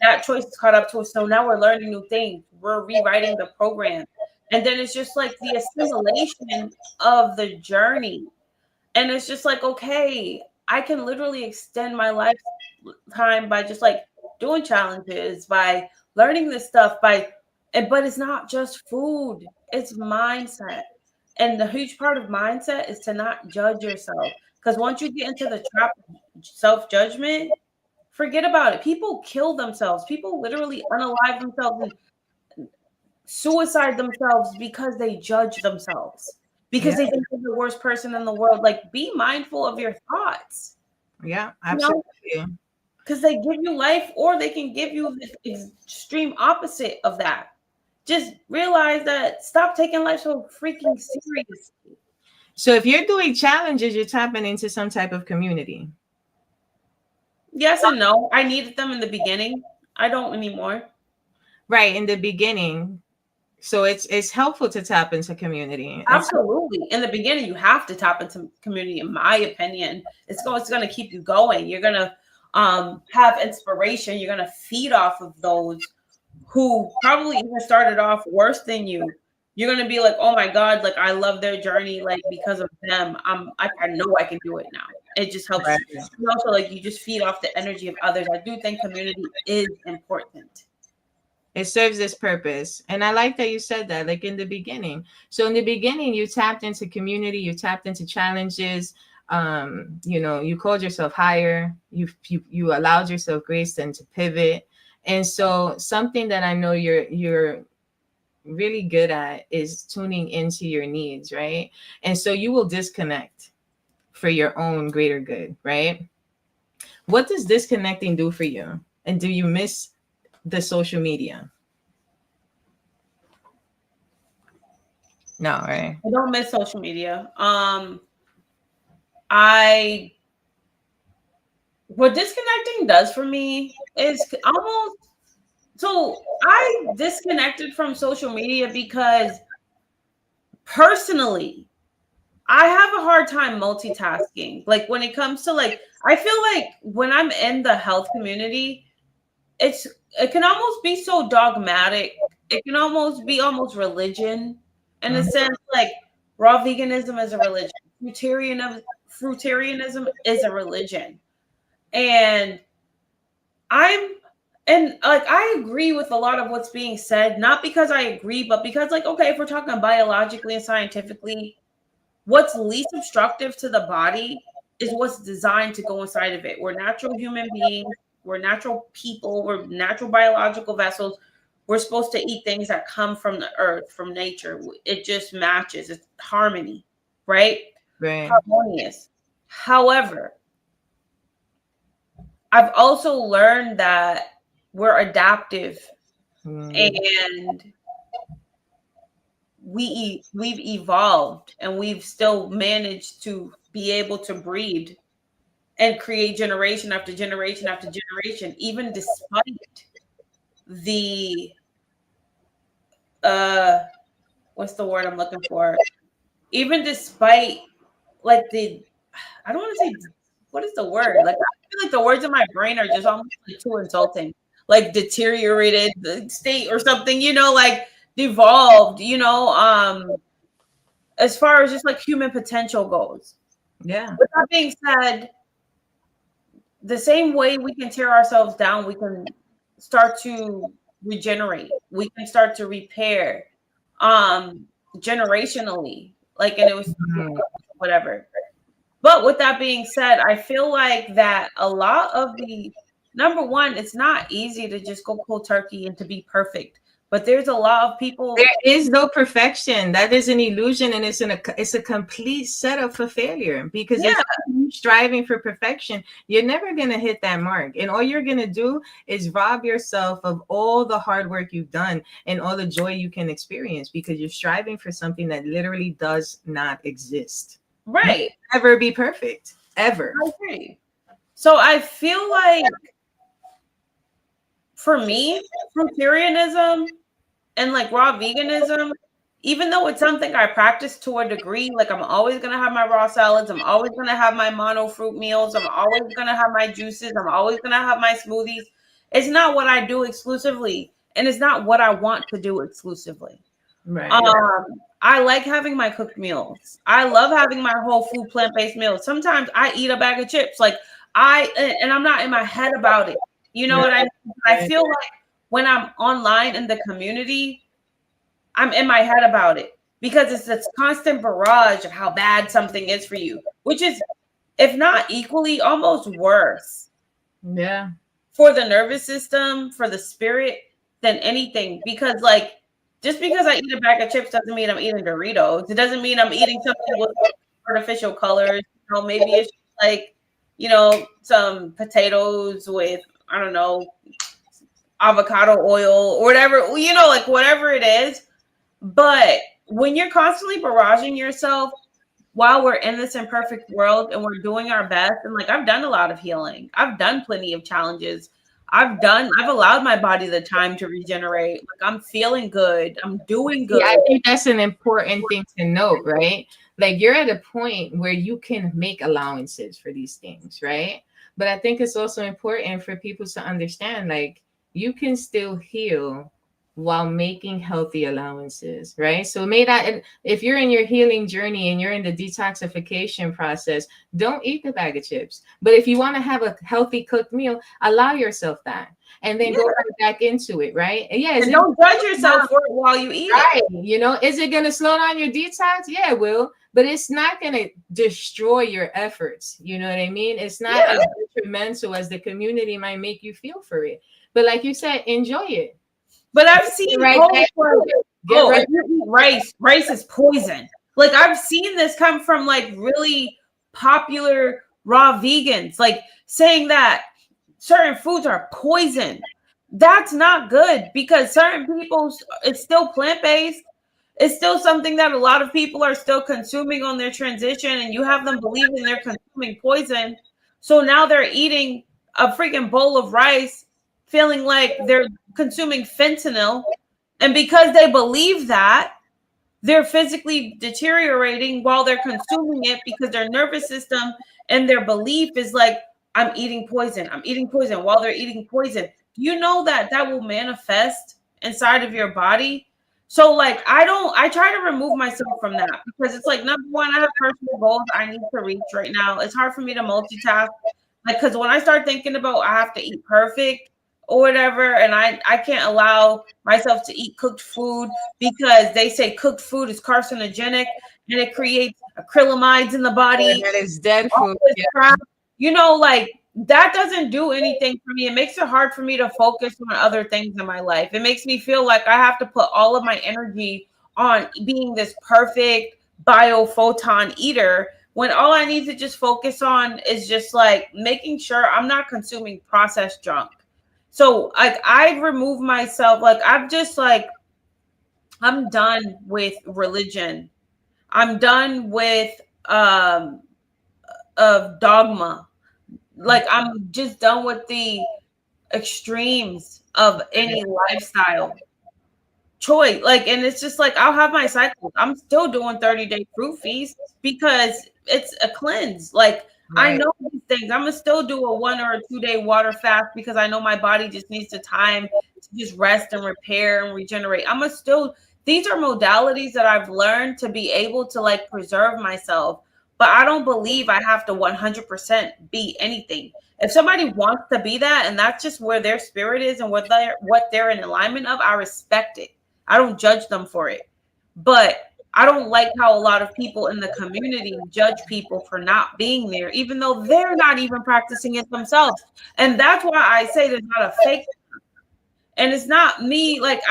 That choice is caught up to us. So now we're learning new things. We're rewriting the program. And then it's just like the assimilation of the journey. And it's just like, okay, I can literally extend my lifetime by just like doing challenges, by learning this stuff, but it's not just food, it's mindset. And the huge part of mindset is to not judge yourself. Because once you get into the trap of self-judgment, forget about it. People kill themselves. People literally unalive themselves and suicide themselves because they judge themselves. Because they think they're the worst person in the world. Like, be mindful of your thoughts. Yeah, absolutely. Because they give you life, or they can give you the extreme opposite of that. Just realize that. Stop taking life so freaking seriously. So if you're doing challenges, you're tapping into some type of community. Yes and no. I needed them in the beginning. I don't anymore. Right, in the beginning. So it's helpful to tap into community. Absolutely. In the beginning, you have to tap into community, in my opinion. It's going to keep you going. You're going to have inspiration. You're going to feed off of those who probably even started off worse than you. You're going to be like, oh my God, like, I love their journey. Like, because of them, I know I can do it now. It just helps. Right. And also, like, you just feed off the energy of others. I do think community is important. It serves this purpose. And I like that you said that, like in the beginning. So in the beginning, you tapped into community, you tapped into challenges. You called yourself higher. You allowed yourself grace and to pivot. And so something that I know you're really good at is tuning into your needs, right? And so you will disconnect for your own greater good, right? What does disconnecting do for you? And do you miss the social media? No, right? I don't miss social media. I what disconnecting does for me is almost, so I disconnected from social media because personally, I have a hard time multitasking. Like when it comes to like, I feel like when I'm in the health community, it can almost be so dogmatic. It can almost be almost religion in a sense, like raw veganism is a religion. Fruitarianism is a religion. And I'm and like I agree with a lot of what's being said, not because I agree, but because like, okay, if we're talking biologically and scientifically, what's least obstructive to the body is what's designed to go inside of it. We're natural human beings, we're natural people, we're natural biological vessels. We're supposed to eat things that come from the earth, from nature. It just matches. It's harmony, right? Right. Harmonious. However, I've also learned that we're adaptive and we've evolved and we've still managed to be able to breed and create generation after generation after generation, even despite the what's the word I'm looking for? Even despite like I don't want to say, what is the word? Like I feel like the words in my brain are just almost like too insulting. Like deteriorated state or something, like devolved, as far as just like human potential goes. Yeah. With that being said, the same way we can tear ourselves down, we can start to regenerate. We can start to repair generationally. Like, and it was whatever. But with that being said, I feel like that a lot of the number one, it's not easy to just go cold turkey and to be perfect. But there's a lot of people. There is no perfection. That is an illusion, and it's a complete setup for failure. Because if you're striving for perfection, you're never gonna hit that mark. And all you're gonna do is rob yourself of all the hard work you've done and all the joy you can experience because you're striving for something that literally does not exist. Right. Never be perfect. Ever. Okay. So I feel like for me, fruitarianism and like raw veganism, even though it's something I practice to a degree, like I'm always going to have my raw salads. I'm always going to have my mono fruit meals. I'm always going to have my juices. I'm always going to have my smoothies. It's not what I do exclusively. And it's not what I want to do exclusively. Right. I like having my cooked meals. I love having my whole food plant-based meals. Sometimes I eat a bag of chips. Like and I'm not in my head about it. You know what I mean? I feel like when I'm online in the community, I'm in my head about it because it's this constant barrage of how bad something is for you, which is, if not equally, almost worse. Yeah. For the nervous system, for the spirit, than anything. Because like, just because I eat a bag of chips doesn't mean I'm eating Doritos. It doesn't mean I'm eating something with artificial colors. Maybe it's like, some potatoes with, I don't know, avocado oil or whatever, like whatever it is. But when you're constantly barraging yourself while we're in this imperfect world and we're doing our best, and like I've done a lot of healing. I've done plenty of challenges. I've allowed my body the time to regenerate. Like I'm feeling good. I'm doing good. Yeah, I think that's an important thing to note, right? Like you're at a point where you can make allowances for these things, right? But I think it's also important for people to understand, like you can still heal while making healthy allowances, right? So if you're in your healing journey and you're in the detoxification process, don't eat the bag of chips. But if you want to have a healthy cooked meal, allow yourself that. And then go right back into it, right? And and don't judge yourself for it while you eat it. Is it going to slow down your detox? Yeah, it will. But it's not going to destroy your efforts. You know what I mean? It's not as detrimental as the community might make you feel for it. But like you said, enjoy it. But I've seen rice is poison. Like I've seen this come from like really popular raw vegans, like saying that certain foods are poison. That's not good because certain people, it's still plant-based. It's still something that a lot of people are still consuming on their transition, and you have them believing they're consuming poison. So now they're eating a freaking bowl of rice feeling like they're consuming fentanyl. And because they believe that, they're physically deteriorating while they're consuming it because their nervous system and their belief is like, I'm eating poison. I'm eating poison while they're eating poison. You know that that will manifest inside of your body. So like, I try to remove myself from that because it's like, number one, I have personal goals I need to reach right now. It's hard for me to multitask. Like, because when I start thinking about I have to eat perfect or whatever, and I can't allow myself to eat cooked food because they say cooked food is carcinogenic and it creates acrylamides in the body. That is dead All food. this Yeah. crap. You know, like that doesn't do anything for me. It makes it hard for me to focus on other things in my life. It makes me feel like I have to put all of my energy on being this perfect biophoton eater when all I need to just focus on is just like making sure I'm not consuming processed junk. So like I've removed myself, like I've just like I'm done with religion. I'm done with of dogma. Like I'm just done with the extremes of any lifestyle choice. Like, and it's just like I'll have my cycles. I'm still doing 30-day fruit feasts because it's a cleanse. Like I Right. know these things. I'm gonna still do a 1 or 2 day water fast because I know my body just needs the time to just rest and repair and regenerate. I'm gonna still, these are modalities that I've learned to be able to like preserve myself, but I don't believe I have to 100% be anything. If somebody wants to be that and that's just where their spirit is and what they're in alignment of, I respect it. I don't judge them for it. But I don't like how a lot of people in the community judge people for not being there, even though they're not even practicing it themselves. And that's why I say there's not a fake. And it's not me, like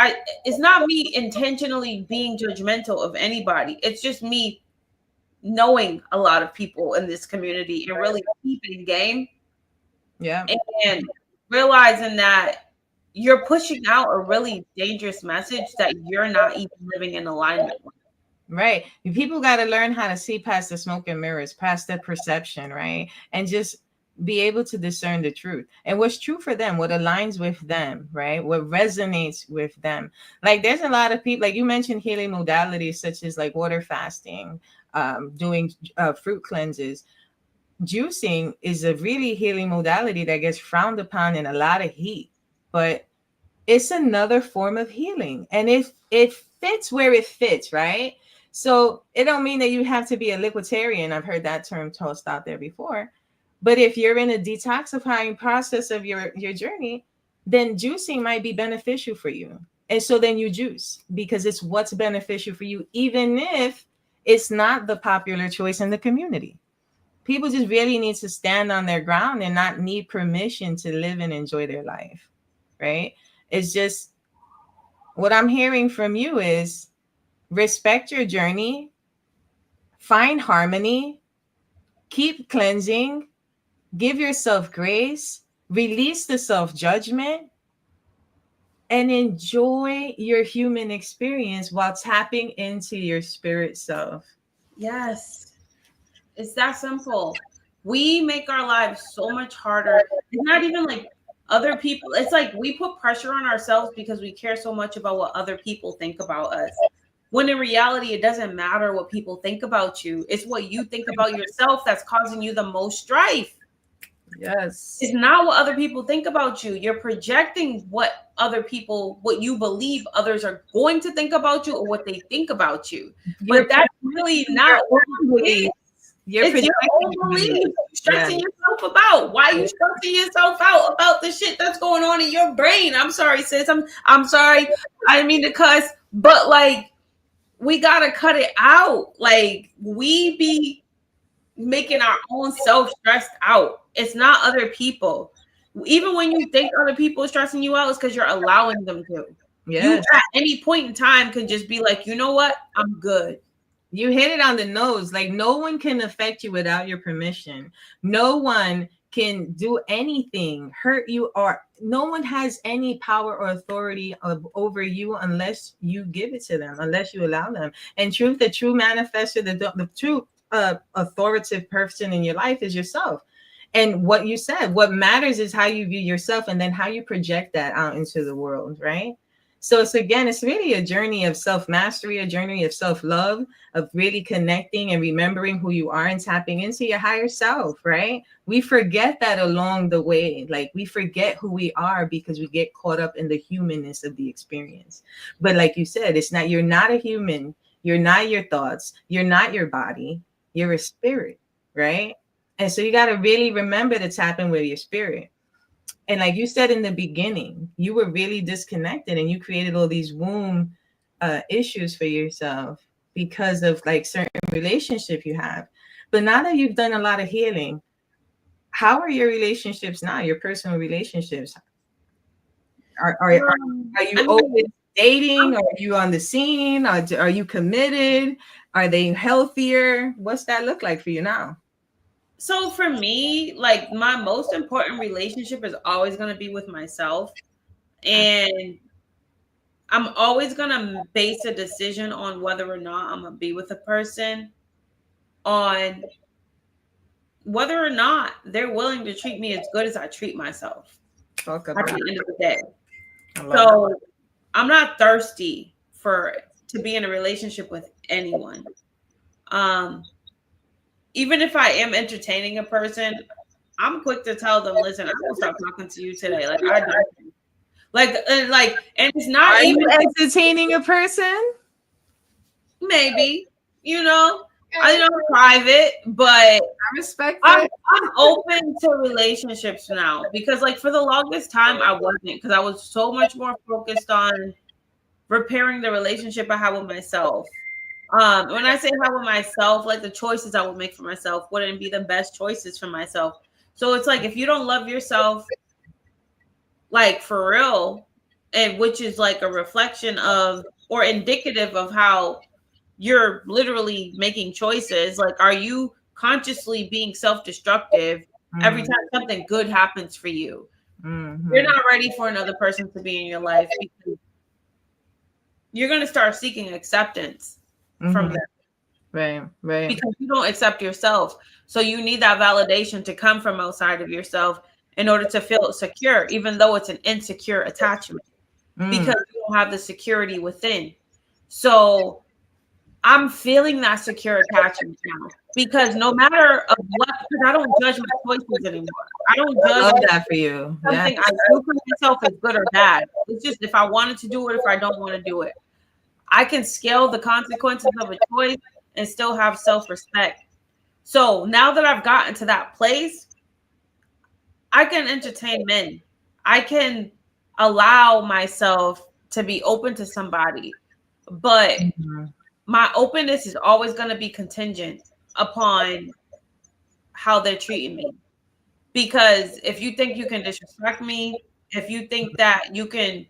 it's not me intentionally being judgmental of anybody. It's just me knowing a lot of people in this community and really keeping game Yeah. and realizing that you're pushing out a really dangerous message that you're not even living in alignment with. Right. People got to learn how to see past the smoke and mirrors, past the perception, right? And just be able to discern the truth and what's true for them, what aligns with them, right? What resonates with them. Like there's a lot of people, like you mentioned healing modalities such as like water fasting, doing fruit cleanses. Juicing is a really healing modality that gets frowned upon in a lot of heat, but it's another form of healing and it fits where it fits, right? So it don't mean that you have to be a liquiditarian. I've heard that term tossed out there before. But if you're in a detoxifying process of your journey, then juicing might be beneficial for you. And so then you juice because it's what's beneficial for you, even if it's not the popular choice in the community. People just really need to stand on their ground and not need permission to live and enjoy their life, right? It's just what I'm hearing from you is respect your journey, find harmony, keep cleansing, give yourself grace, release the self-judgment, and enjoy your human experience while tapping into your spirit self. Yes. It's that simple. We make our lives so much harder. It's not even like other people. It's like we put pressure on ourselves because we care so much about what other people think about us. When in reality, it doesn't matter what people think about you. It's what you think about yourself that's causing you the most strife. Yes. It's not what other people think about you. You're projecting what other people, what you believe others are going to think about you or what they think about you. But that's really not what it is. It's your own belief. You're stressing yourself about. Why are you stressing yourself out about the shit that's going on in your brain? I'm sorry, sis. I'm sorry. I didn't mean to cuss, but like we gotta cut it out. Like we be making our own self stressed out. It's not other people. Even when you think other people are stressing you out, it's because you're allowing them to. Yes. You at any point in time can just be like, you know what? I'm good. You hit it on the nose. Like no one can affect you without your permission. No one can do anything, hurt you, or no one has any power or authority over you unless you give it to them, unless you allow them. And truth, the true manifester, the true authoritative person in your life is yourself. And what you said, what matters is how you view yourself and then how you project that out into the world, right? So it's again, it's really a journey of self-mastery, a journey of self-love, of really connecting and remembering who you are and tapping into your higher self, right? We forget that along the way. Like we forget who we are because we get caught up in the humanness of the experience. But like you said, it's not, you're not a human, you're not your thoughts, you're not your body, you're a spirit, right? And so you got to really remember to tap in with your spirit. And like you said in the beginning, you were really disconnected and you created all these womb issues for yourself because of like certain relationship you have. But now that you've done a lot of healing, how are your relationships now? Your personal relationships? Are you always dating? Are you on the scene? Are you committed? Are they healthier? What's that look like for you now? So for me, like my most important relationship is always going to be with myself. And I'm always going to base a decision on whether or not I'm going to be with a person on whether or not they're willing to treat me as good as I treat myself at the end of the day. So I'm not thirsty to be in a relationship with anyone. Even if I am entertaining a person, I'm quick to tell them, listen, I'm gonna stop talking to you today. Like I don't and it's not Are even you entertaining a person? Maybe, I know private, but I respect it. I'm open to relationships now because like for the longest time I wasn't, because I was so much more focused on repairing the relationship I had with myself. When I say how with myself, like the choices I would make for myself wouldn't be the best choices for myself. So it's like if you don't love yourself, like for real, and which is like a reflection of or indicative of how you're literally making choices. Like, are you consciously being self-destructive every time something good happens for you? Mm-hmm. You're not ready for another person to be in your life because you're going to start seeking acceptance from them. Right. Because you don't accept yourself. So you need that validation to come from outside of yourself in order to feel secure, even though it's an insecure attachment, because you don't have the security within. So I'm feeling that secure attachment now because no matter of what, because I don't judge my choices anymore. I don't judge. I love that for you. Something I do for myself is good or bad. It's just if I wanted to do it, if I don't want to do it. I can scale the consequences of a choice and still have self-respect. So now that I've gotten to that place, I can entertain men. I can allow myself to be open to somebody, but my openness is always going to be contingent upon how they're treating me. Because if you think you can disrespect me, if you think that you can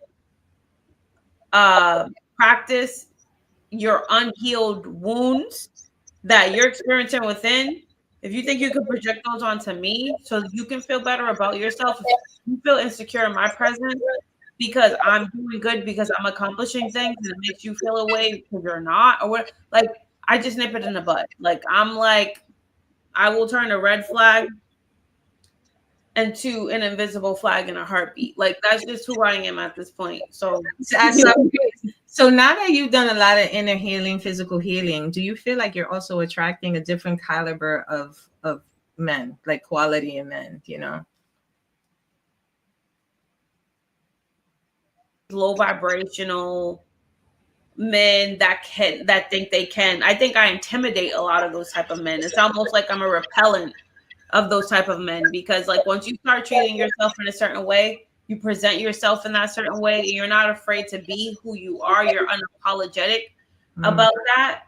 practice your unhealed wounds that you're experiencing within, if you think you can project those onto me so you can feel better about yourself, if you feel insecure in my presence because I'm doing good, because I'm accomplishing things, and it makes you feel away because you're not, or what, like I just nip it in the bud. Like I'm like, I will turn a red flag into an invisible flag in a heartbeat. Like that's just who I am at this point. So now that you've done a lot of inner healing, physical healing, do you feel like you're also attracting a different caliber of men, like quality in men, low vibrational men that think they can. I think I intimidate a lot of those type of men. It's almost like I'm a repellent of those type of men, because like once you start treating yourself in a certain way, you present yourself in that certain way, and you're not afraid to be who you are, you're unapologetic about that,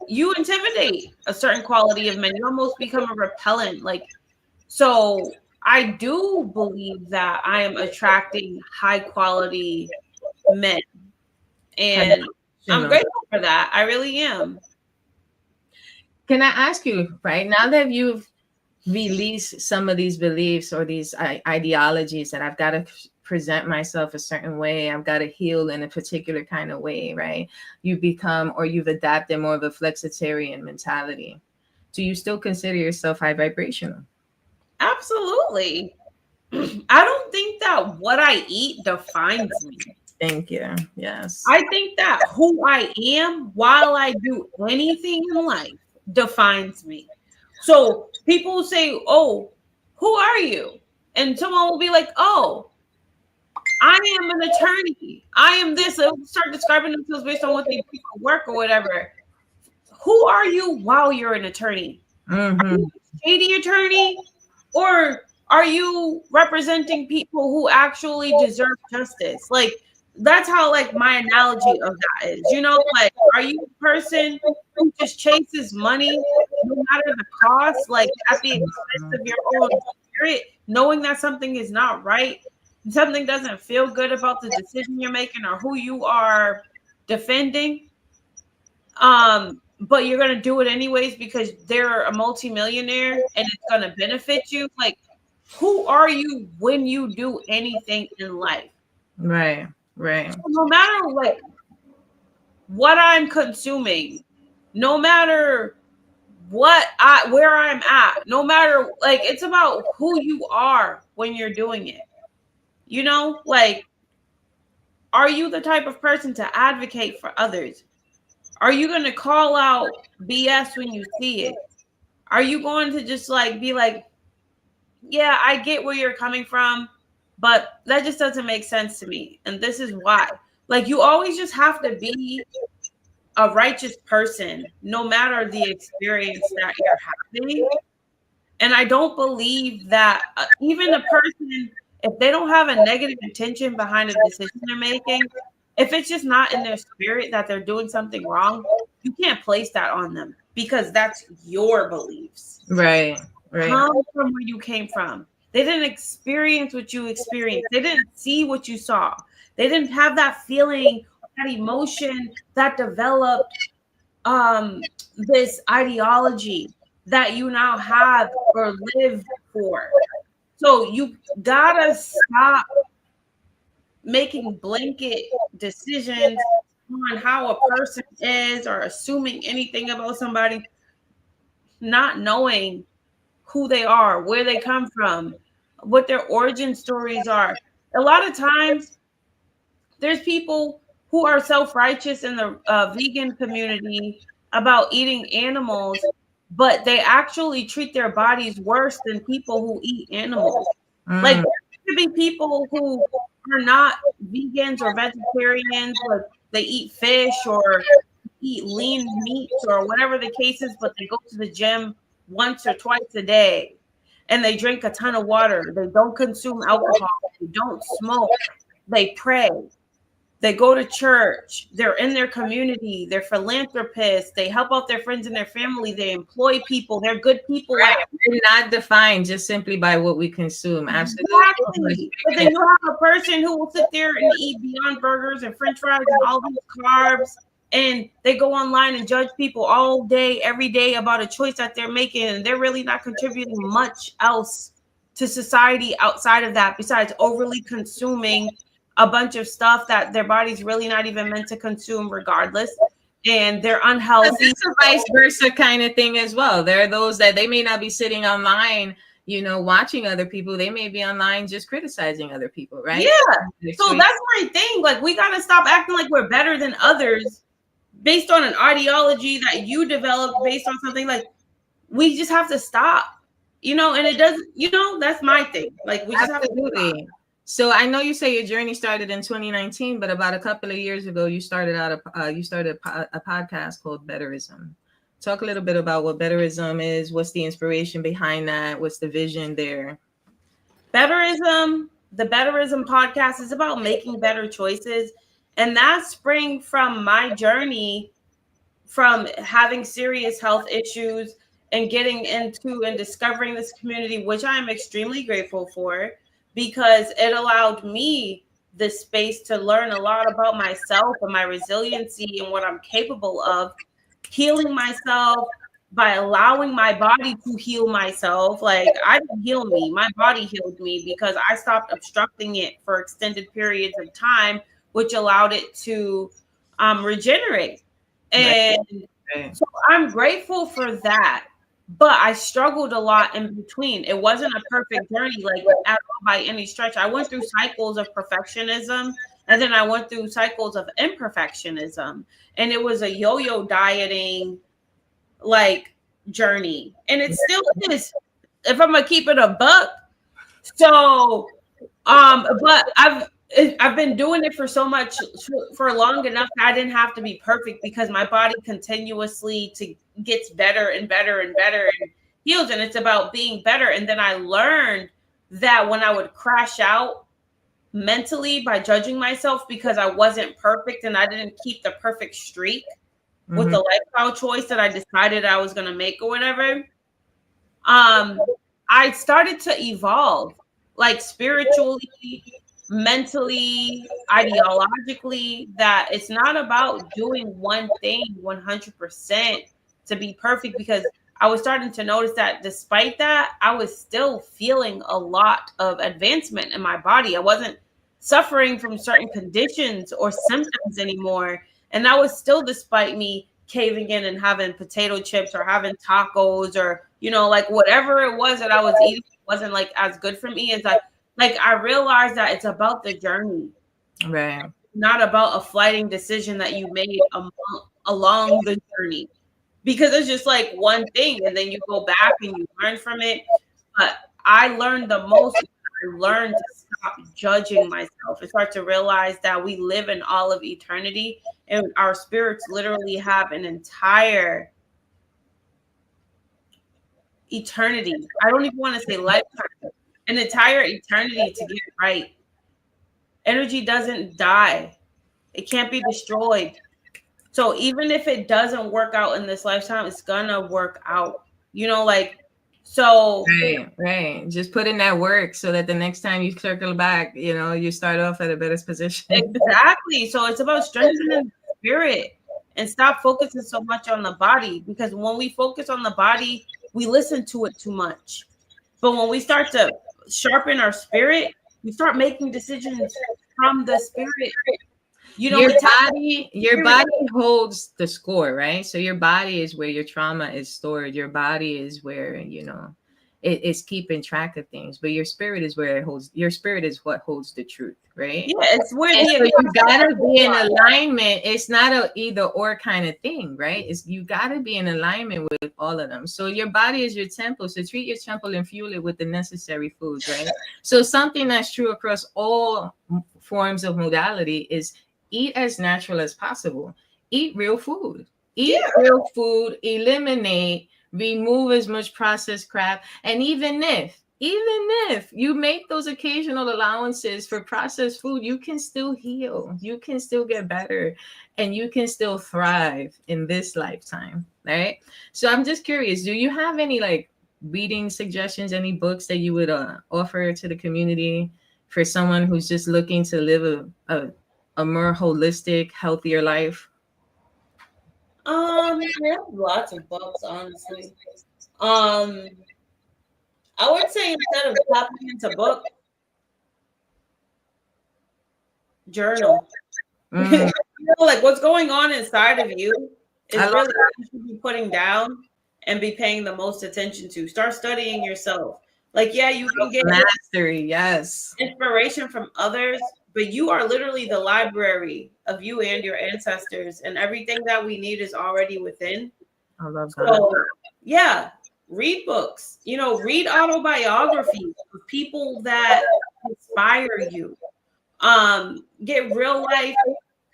you intimidate a certain quality of men. You almost become a repellent. Like, so I do believe that I am attracting high quality men, and I'm grateful for that. I really am. Can I ask you, right now that you've released some of these beliefs or these ideologies that I've got to present myself a certain way, I've got to heal in a particular kind of way, right? You've become, or you've adapted more of a flexitarian mentality. do you still consider yourself high vibrational? Absolutely. I don't think that what I eat defines me. Thank you. Yes. I think that who I am while I do anything in life defines me. So people say, "Oh, who are you?" And someone will be like, "Oh, I am an attorney. I am this." They'll start describing themselves based on what they do for work or whatever. Who are you while you're an attorney? Are Mm-hmm. you a shady attorney? Or are you representing people who actually deserve justice? Like, that's how, like, my analogy of that is. Like, are you a person who just chases money no matter the cost, like at the expense of your own spirit, knowing that something is not right, something doesn't feel good about the decision you're making or who you are defending? But you're gonna do it anyways because they're a multimillionaire and it's gonna benefit you. Like, who are you when you do anything in life? Right. Right. So no matter like what I'm consuming, no matter where I'm at, no matter like it's about who you are when you're doing it. Like, are you the type of person to advocate for others? Are you gonna call out BS when you see it? Are you going to just like be like, yeah, I get where you're coming from, but that just doesn't make sense to me. And this is why. Like, you always just have to be a righteous person, no matter the experience that you're having. And I don't believe that even a person, if they don't have a negative intention behind a decision they're making, if it's just not in their spirit that they're doing something wrong, you can't place that on them because that's your beliefs. Right. Right. Come from where you came from. They didn't experience what you experienced. They didn't see what you saw. They didn't have that feeling, that emotion that developed this ideology that you now have or live for. So you gotta stop making blanket decisions on how a person is or assuming anything about somebody, not knowing who they are, where they come from, what their origin stories are. A lot of times, there's people who are self-righteous in the vegan community about eating animals, but they actually treat their bodies worse than people who eat animals. Like, Mm. there could be people who are not vegans or vegetarians, but they eat fish or eat lean meats or whatever the case is, but they go to the gym once or twice a day and they drink a ton of water. They don't consume alcohol. They don't smoke. They pray. They go to church. They're in their community. They're philanthropists. They help out their friends and their family. They employ people. They're good people. Right. We're not defined just simply by what we consume. Absolutely. Exactly. But then you have a person who will sit there and eat Beyond Burgers and French fries and all these carbs, and they go online and judge people all day, every day about a choice that they're making, and they're really not contributing much else to society outside of that, besides overly consuming a bunch of stuff that their body's really not even meant to consume regardless. And they're unhealthy. It's a vice versa kind of thing as well. There are those that they may not be sitting online, watching other people. They may be online just criticizing other people, right? Yeah. So that's my thing. Like, we got to stop acting like we're better than others based on an ideology that you developed based on something. Like, we just have to stop, and it doesn't, that's my thing. Like, we just Absolutely. have to stop. So I know you say your journey started in 2019, but about a couple of years ago, you started a podcast called Betterism. Talk a little bit about what Betterism is. What's the inspiration behind that? What's the vision there? Betterism, the Betterism podcast is about making better choices. And that sprang from my journey from having serious health issues and getting into and discovering this community, which I am extremely grateful for, because it allowed me the space to learn a lot about myself and my resiliency and what I'm capable of, healing myself by allowing my body to heal myself. Like, I didn't heal me, my body healed me because I stopped obstructing it for extended periods of time, which allowed it to regenerate. And so I'm grateful for that. but I struggled a lot in between. It wasn't a perfect journey, like at all by any stretch. I went through cycles of perfectionism, and then I went through cycles of imperfectionism, and it was a yo-yo dieting like journey, and it still is. If I'm gonna keep it a buck, so but I've been doing it for for long enough that I didn't have to be perfect because my body continuously to gets better and better and better and heals, and it's about being better. And then I learned that when I would crash out mentally by judging myself because I wasn't perfect and I didn't keep the perfect streak with the lifestyle choice that I decided I was gonna make or whatever, I started to evolve, like spiritually, mentally, ideologically, that it's not about doing one thing 100% to be perfect, because I was starting to notice that despite that, I was still feeling a lot of advancement in my body. I wasn't suffering from certain conditions or symptoms anymore. And that was still despite me caving in and having potato chips or having tacos or, like whatever it was that I was eating wasn't like as good for me as I realized that it's about the journey, Right. not about a flighting decision that you made along the journey, because it's just like one thing and then you go back and you learn from it. But I learned the most. I learned to stop judging myself and start to realize that we live in all of eternity and our spirits literally have an entire eternity. I don't even want to say lifetime, an entire eternity to get it right. Energy doesn't die. It can't be destroyed. So even if it doesn't work out in this lifetime, it's gonna work out. So Right. Just put in that work so that the next time you circle back, you start off at a better position. exactly. So it's about strengthening the spirit and stop focusing so much on the body, because when we focus on the body, we listen to it too much. But when we start to sharpen our spirit, we start making decisions from the spirit. Your body holds the score, right? So your body is where your trauma is stored. Your body is where, it's keeping track of things, but your spirit is where your spirit is what holds the truth, right? Yeah, it's where so you gotta be in alignment. It's not a either or kind of thing, right? You gotta be in alignment with all of them. So your body is your temple. So treat your temple and fuel it with the necessary foods, right? So something that's true across all forms of modality is eat as natural as possible. Eat real food. Real food. Eliminate, remove as much processed crap. And even if you make those occasional allowances for processed food, you can still heal. You can still get better, and you can still thrive in this lifetime, right? So I'm just curious, do you have any reading suggestions, any books that you would offer to the community for someone who's just looking to live a more holistic, healthier life? I have lots of books, honestly. I would say instead of tapping into book, journal. Like what's going on inside of you is really what you should be putting down and be paying the most attention to. Start studying yourself. Like, yeah, you can get mastery, yes, inspiration from others, but you are literally the library of you and your ancestors, and everything that we need is already within. I love that. that. Yeah, read books, read autobiographies of people that inspire you. Get real life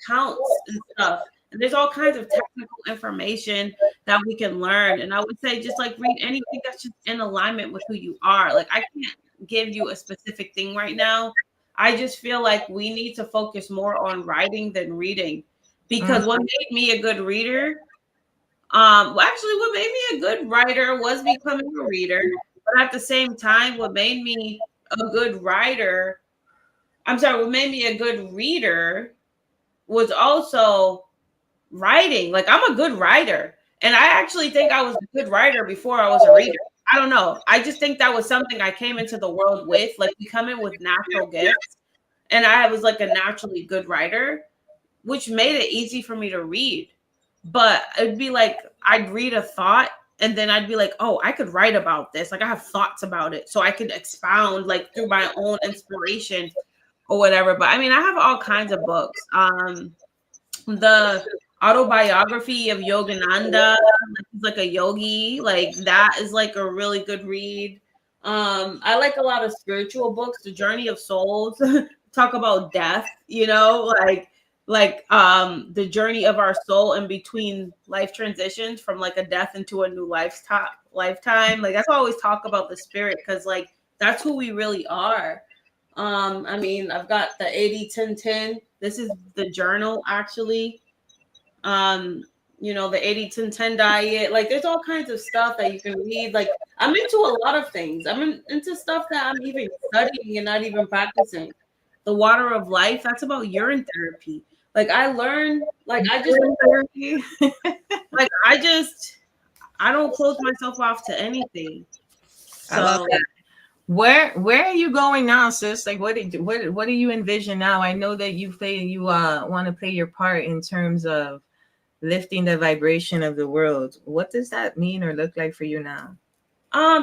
counts and stuff. And there's all kinds of technical information that we can learn. And I would say just read anything that's just in alignment with who you are. Like, I can't give you a specific thing right now. I just feel like we need to focus more on writing than reading, because what made me a good reader, actually what made me a good writer was becoming a reader. But at the same time, what made me a good writer, what made me a good reader was also writing. Like, I'm a good writer. And I actually think I was a good writer before I was a reader. I don't know. I just think that was something I came into the world with. Like, we come in with natural gifts. And I was like a naturally good writer, which made it easy for me to read. But it'd be like, I'd read a thought and then I'd be like, oh, I could write about this. Like I have thoughts about it, so I could expound like through my own inspiration or whatever. But I mean, I have all kinds of books. The autobiography of Yogananda, like he's like a yogi, like that is like a really good read. I like a lot of spiritual books. The Journey of Souls talk about death, you know, the journey of our soul in between life transitions from like a death into a new lifetime. Like that's why I always talk about the spirit, because like that's who we really are. I mean, I've got the 80-10-10. This is the journal actually. You know, the 80-10-10 diet. Like there's all kinds of stuff that you can read. Like I'm into a lot of things. Into stuff that I'm even studying and not even practicing. The Water of Life, that's about urine therapy. Like I learned, like I just like I don't close myself off to anything. I love So that. Where are you going now, sis? Like what do you envision now? I know that you want to play your part in terms of lifting the vibration of the world. What does that mean or look like for you now?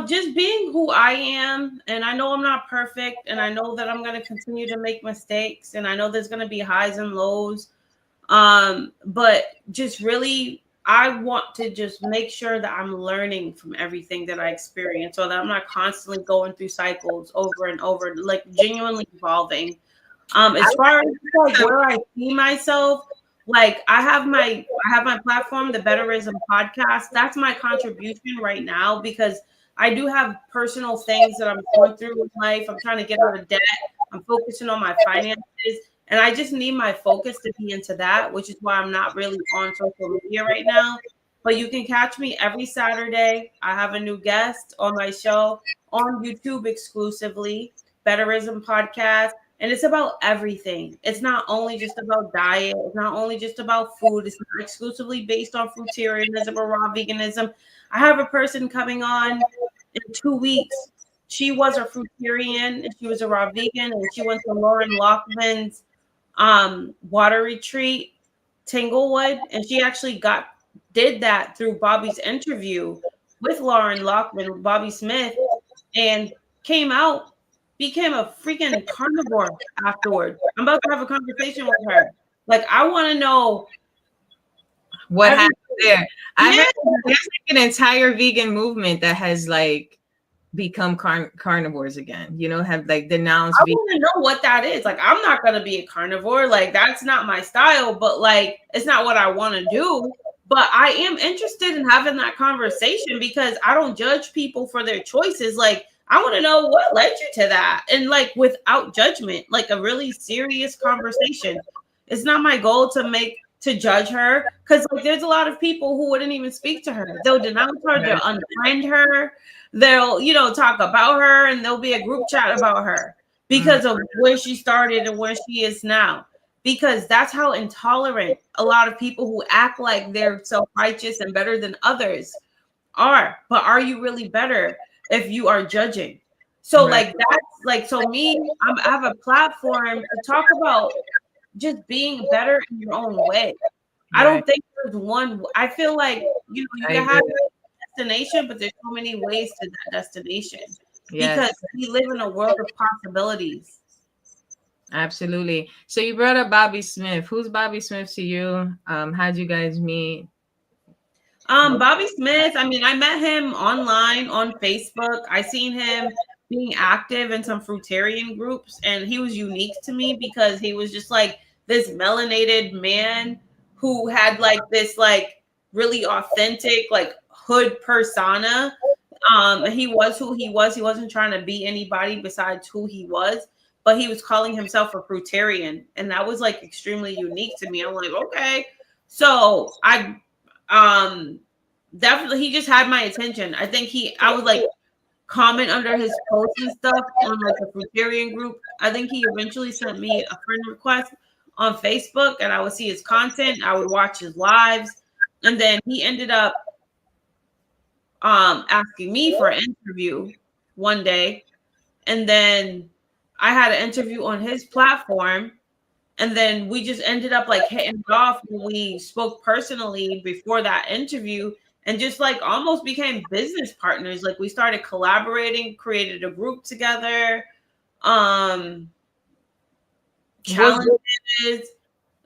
just being who I am, and I know I'm not perfect, and I know that I'm going to continue to make mistakes, and I know there's going to be highs and lows. But just really, I want to just make sure that I'm learning from everything that I experience, so that I'm not constantly going through cycles over and over, like genuinely evolving. As far as like where I see myself, like I have my platform, the Betterism podcast. That's my contribution right now, because I do have personal things that I'm going through in life. I'm trying to get out of debt. I'm focusing on my finances, and I just need my focus to be into that, which is why I'm not really on social media right now. But you can catch me every Saturday. I have a new guest on my show on YouTube exclusively, Betterism Podcast. And it's about everything. It's not only just about diet. It's not only just about food. It's not exclusively based on fruitarianism or raw veganism. I have a person coming on in 2 weeks. She was a fruitarian and she was a raw vegan, and she went to Lauren Lockman's water retreat, Tanglewood, and she actually did that through Bobby's interview with Lauren Lockman, Bobby Smith, and came out, became a freaking carnivore afterward. I'm about to have a conversation with her. Like, I want to know what everything. happened there. I heard there's like an entire vegan movement that has like become carnivores again, you know, have like denounced. I want to know what that is. Like, I'm not going to be a carnivore. Like, that's not my style, but like, it's not what I want to do. But I am interested in having that conversation, because I don't judge people for their choices. Like, I want to know what led you to that, and like without judgment, like a really serious conversation. It's not my goal to judge her, because like there's a lot of people who wouldn't even speak to her. They'll denounce her, they'll unfriend her, they'll talk about her, and there'll be a group chat about her because of where she started and where she is now. Because that's how intolerant a lot of people who act like they're self-righteous and better than others are. But are you really better if you are judging? So like that's like, so me, I have a platform to talk about just being better in your own way. I don't think there's one. I feel like you can have a destination, but there's so many ways to that destination, because we live in a world of possibilities. Absolutely. So you brought up Bobby Smith. Who's Bobby Smith to you? How'd you guys meet? Bobby Smith, I mean, I met him online on Facebook. I seen him being active in some fruitarian groups, and he was unique to me because he was just like this melanated man who had like this like really authentic like hood persona. He was who he was. He wasn't trying to be anybody besides who he was, but he was calling himself a fruitarian, and that was like extremely unique to me. I'm like, okay. So definitely, he just had my attention. I think I would like comment under his posts and stuff on like a fruitarian group. I think he eventually sent me a friend request on Facebook, and I would see his content. I would watch his lives, and then he ended up asking me for an interview one day, and then I had an interview on his platform, and then we just ended up like hitting it off when we spoke personally before that interview. and just like almost became business partners. Like we started collaborating, created a group together, challenges,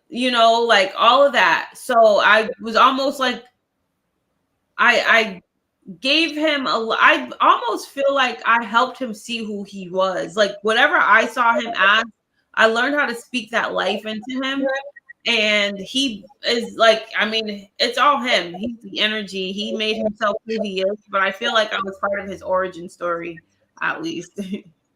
you know, like all of that. So I was almost like I gave him I almost feel like I helped him see who he was. Like whatever I saw him as, I learned how to speak that life into him. And he is like, I mean, it's all him. He's the energy. He made himself who he is. But I feel like I was part of his origin story, at least.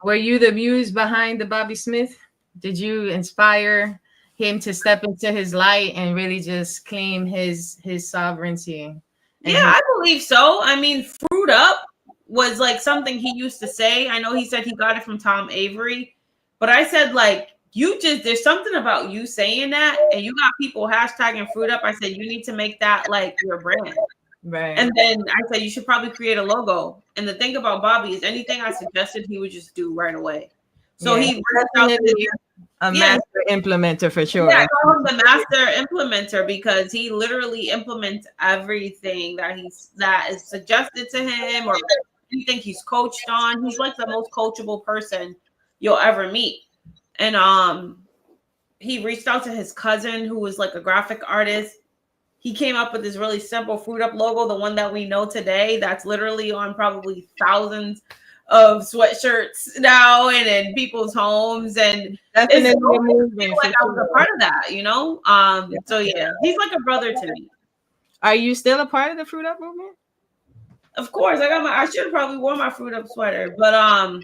Were you the muse behind the Bobby Smith? Did you inspire him to step into his light and really just claim his sovereignty? Yeah, I believe so. I mean, fruit up was like something he used to say. I know he said he got it from Tom Avery, but I said like, there's something about you saying that, and you got people hashtagging fruit up. I said you need to make that like your brand. Right. And then I said you should probably create a logo. And the thing about Bobby is anything I suggested, he would just do right away. So he definitely a master implementer for sure. Yeah, I call him the master implementer because he literally implements everything that is suggested to him or anything he's coached on. He's like the most coachable person you'll ever meet. And he reached out to his cousin who was like a graphic artist. He came up with this really simple Fruit Up logo, the one that we know today, that's literally on probably thousands of sweatshirts now and in people's homes. And definitely like I was a part of that, you know? So yeah, he's like a brother to me. Are you still a part of the Fruit Up movement? Of course. I should have probably worn my Fruit Up sweater, but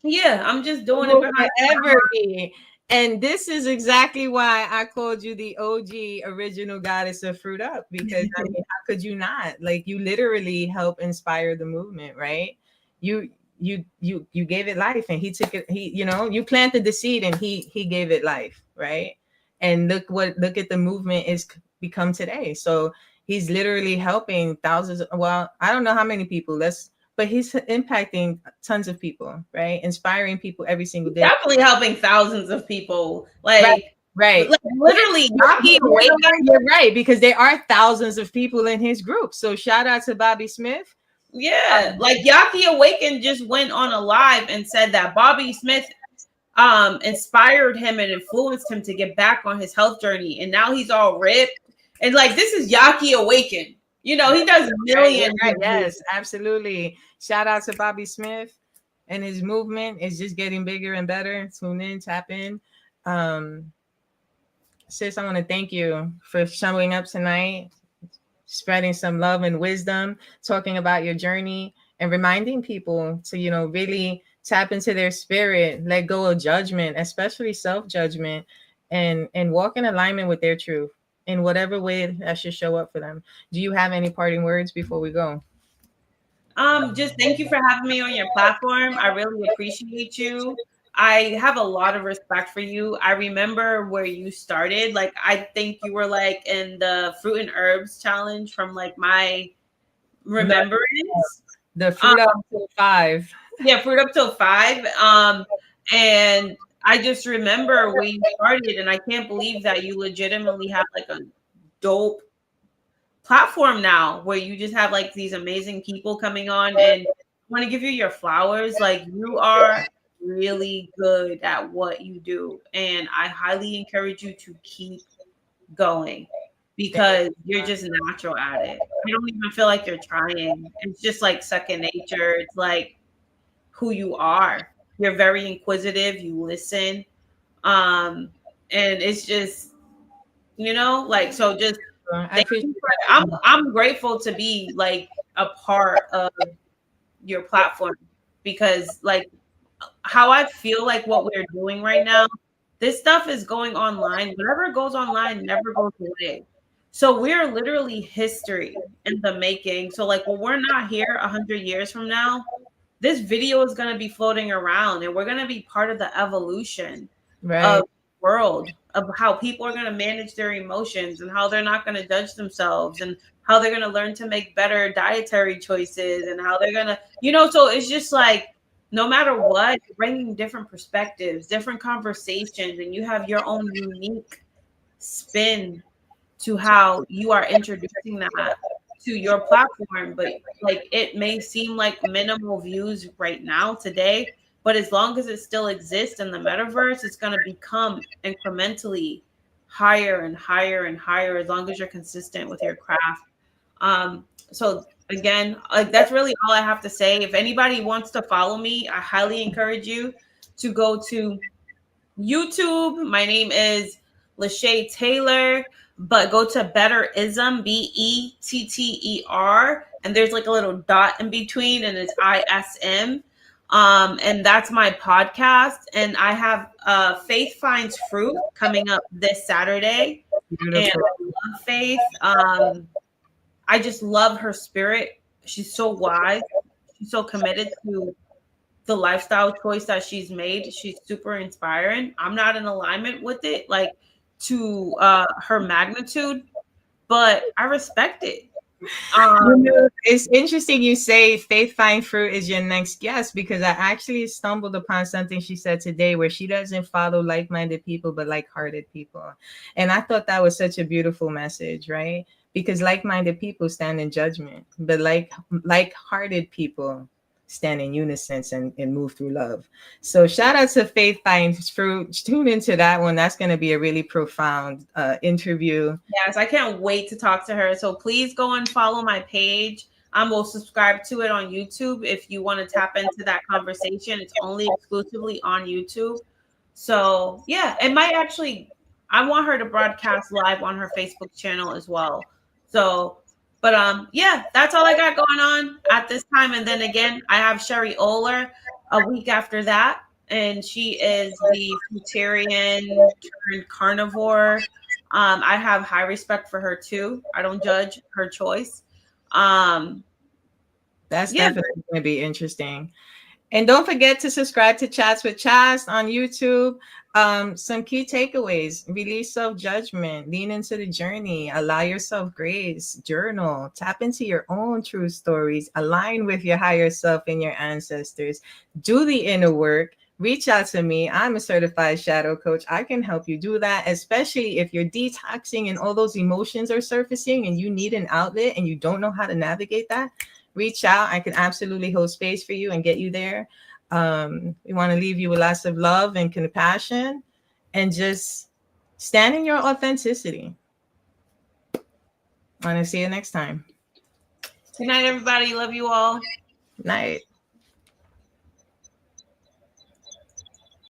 yeah, I'm just doing it behind ever be. And this is exactly why I called you the OG original goddess of Fruit Up, because I mean, how could you not? Like, you literally help inspire the movement, right? You gave it life, and he took it. You planted the seed, and he gave it life, right? And look at the movement is become today. So he's literally helping thousands. Well, I don't know how many people. But he's impacting tons of people, right? Inspiring people every single day. Definitely helping thousands of people. Like, right. Like, literally, you're right, because there are thousands of people in his group. So shout out to Bobby Smith. Yeah, like Yaki Awaken just went on a live and said that Bobby Smith inspired him and influenced him to get back on his health journey. And now he's all ripped. And like, this is Yaki Awaken. You know, he does millions. Right. Yes, absolutely. Shout out to Bobby Smith, and his movement is just getting bigger and better. Tune in, tap in. Sis, I want to thank you for showing up tonight, spreading some love and wisdom, talking about your journey, and reminding people to, really tap into their spirit, let go of judgment, especially self-judgment, and walk in alignment with their truth in whatever way that should show up for them. Do you have any parting words before we go? Just thank you for having me on your platform. I really appreciate you. I have a lot of respect for you. I remember where you started. Like, I think you were like in the fruit and herbs challenge from like my remembrance. The fruit up till 5. Yeah, fruit up till 5. And I just remember where you started, and I can't believe that you legitimately have like a dope platform now where you just have like these amazing people coming on, and I want to give you your flowers. Like, you are really good at what you do, and I highly encourage you to keep going because you're just natural at it. You don't even feel like you're trying. It's just like second nature. It's like who you are. You're very inquisitive, you listen, and it's just, like, so just I'm grateful to be like a part of your platform, because like how I feel like what we're doing right now, this stuff is going online. Whatever goes online never goes away. So we're literally history in the making. So like when we're not here 100 years from now, this video is going to be floating around, and we're going to be part of the evolution of the world, of how people are going to manage their emotions and how they're not going to judge themselves, and how they're going to learn to make better dietary choices, and how they're going to, so it's just like, no matter what, bringing different perspectives, different conversations, and you have your own unique spin to how you are introducing that. to your platform, but like it may seem like minimal views right now today, but as long as it still exists in the metaverse, it's going to become incrementally higher and higher and higher as long as you're consistent with your craft. So again, like that's really all I have to say. If anybody wants to follow me, I highly encourage you to go to YouTube. My name is Lashay Taylor, but go to Betterism, Better, and there's like a little dot in between, and it's ISM. And that's my podcast. And I have Faith Finds Fruit coming up this Saturday. And Beautiful. I love Faith. I just love her spirit. She's so wise. She's so committed to the lifestyle choice that she's made. She's super inspiring. I'm not in alignment with it, like to her magnitude, but I respect it. It's interesting you say Faith Find Fruit is your next guest, because I actually stumbled upon something she said today where she doesn't follow like-minded people, but like-hearted people. And I thought that was such a beautiful message, right? Because like-minded people stand in judgment, but like-hearted people stand in unison and move through love. So shout out to Faith Finds Fruit. Tune into that one. That's going to be a really profound interview. Yes, I can't wait to talk to her. So please go and follow my page. Will subscribe to it on YouTube if you want to tap into that conversation. It's only exclusively on YouTube. So yeah, it might actually, I want her to broadcast live on her Facebook channel as well. So, but yeah, that's all I got going on at this time. And then again, I have Sherry Oler a week after that, and she is the fruitarian turned carnivore. I have high respect for her too. I don't judge her choice. That's definitely going to be interesting. And don't forget to subscribe to Chats with Chast on YouTube. Some key takeaways: release self-judgment, lean into the journey, allow yourself grace, journal, tap into your own true stories, align with your higher self and your ancestors, do the inner work. Reach out to me. I'm a certified shadow coach. I can help you do that, especially if you're detoxing and all those emotions are surfacing and you need an outlet and you don't know how to navigate that. Reach out. I can absolutely hold space for you and get you there. We want to leave you with lots of love and compassion, and just stand in your authenticity. Want to see you next time. Good night, everybody. Love you all. Night.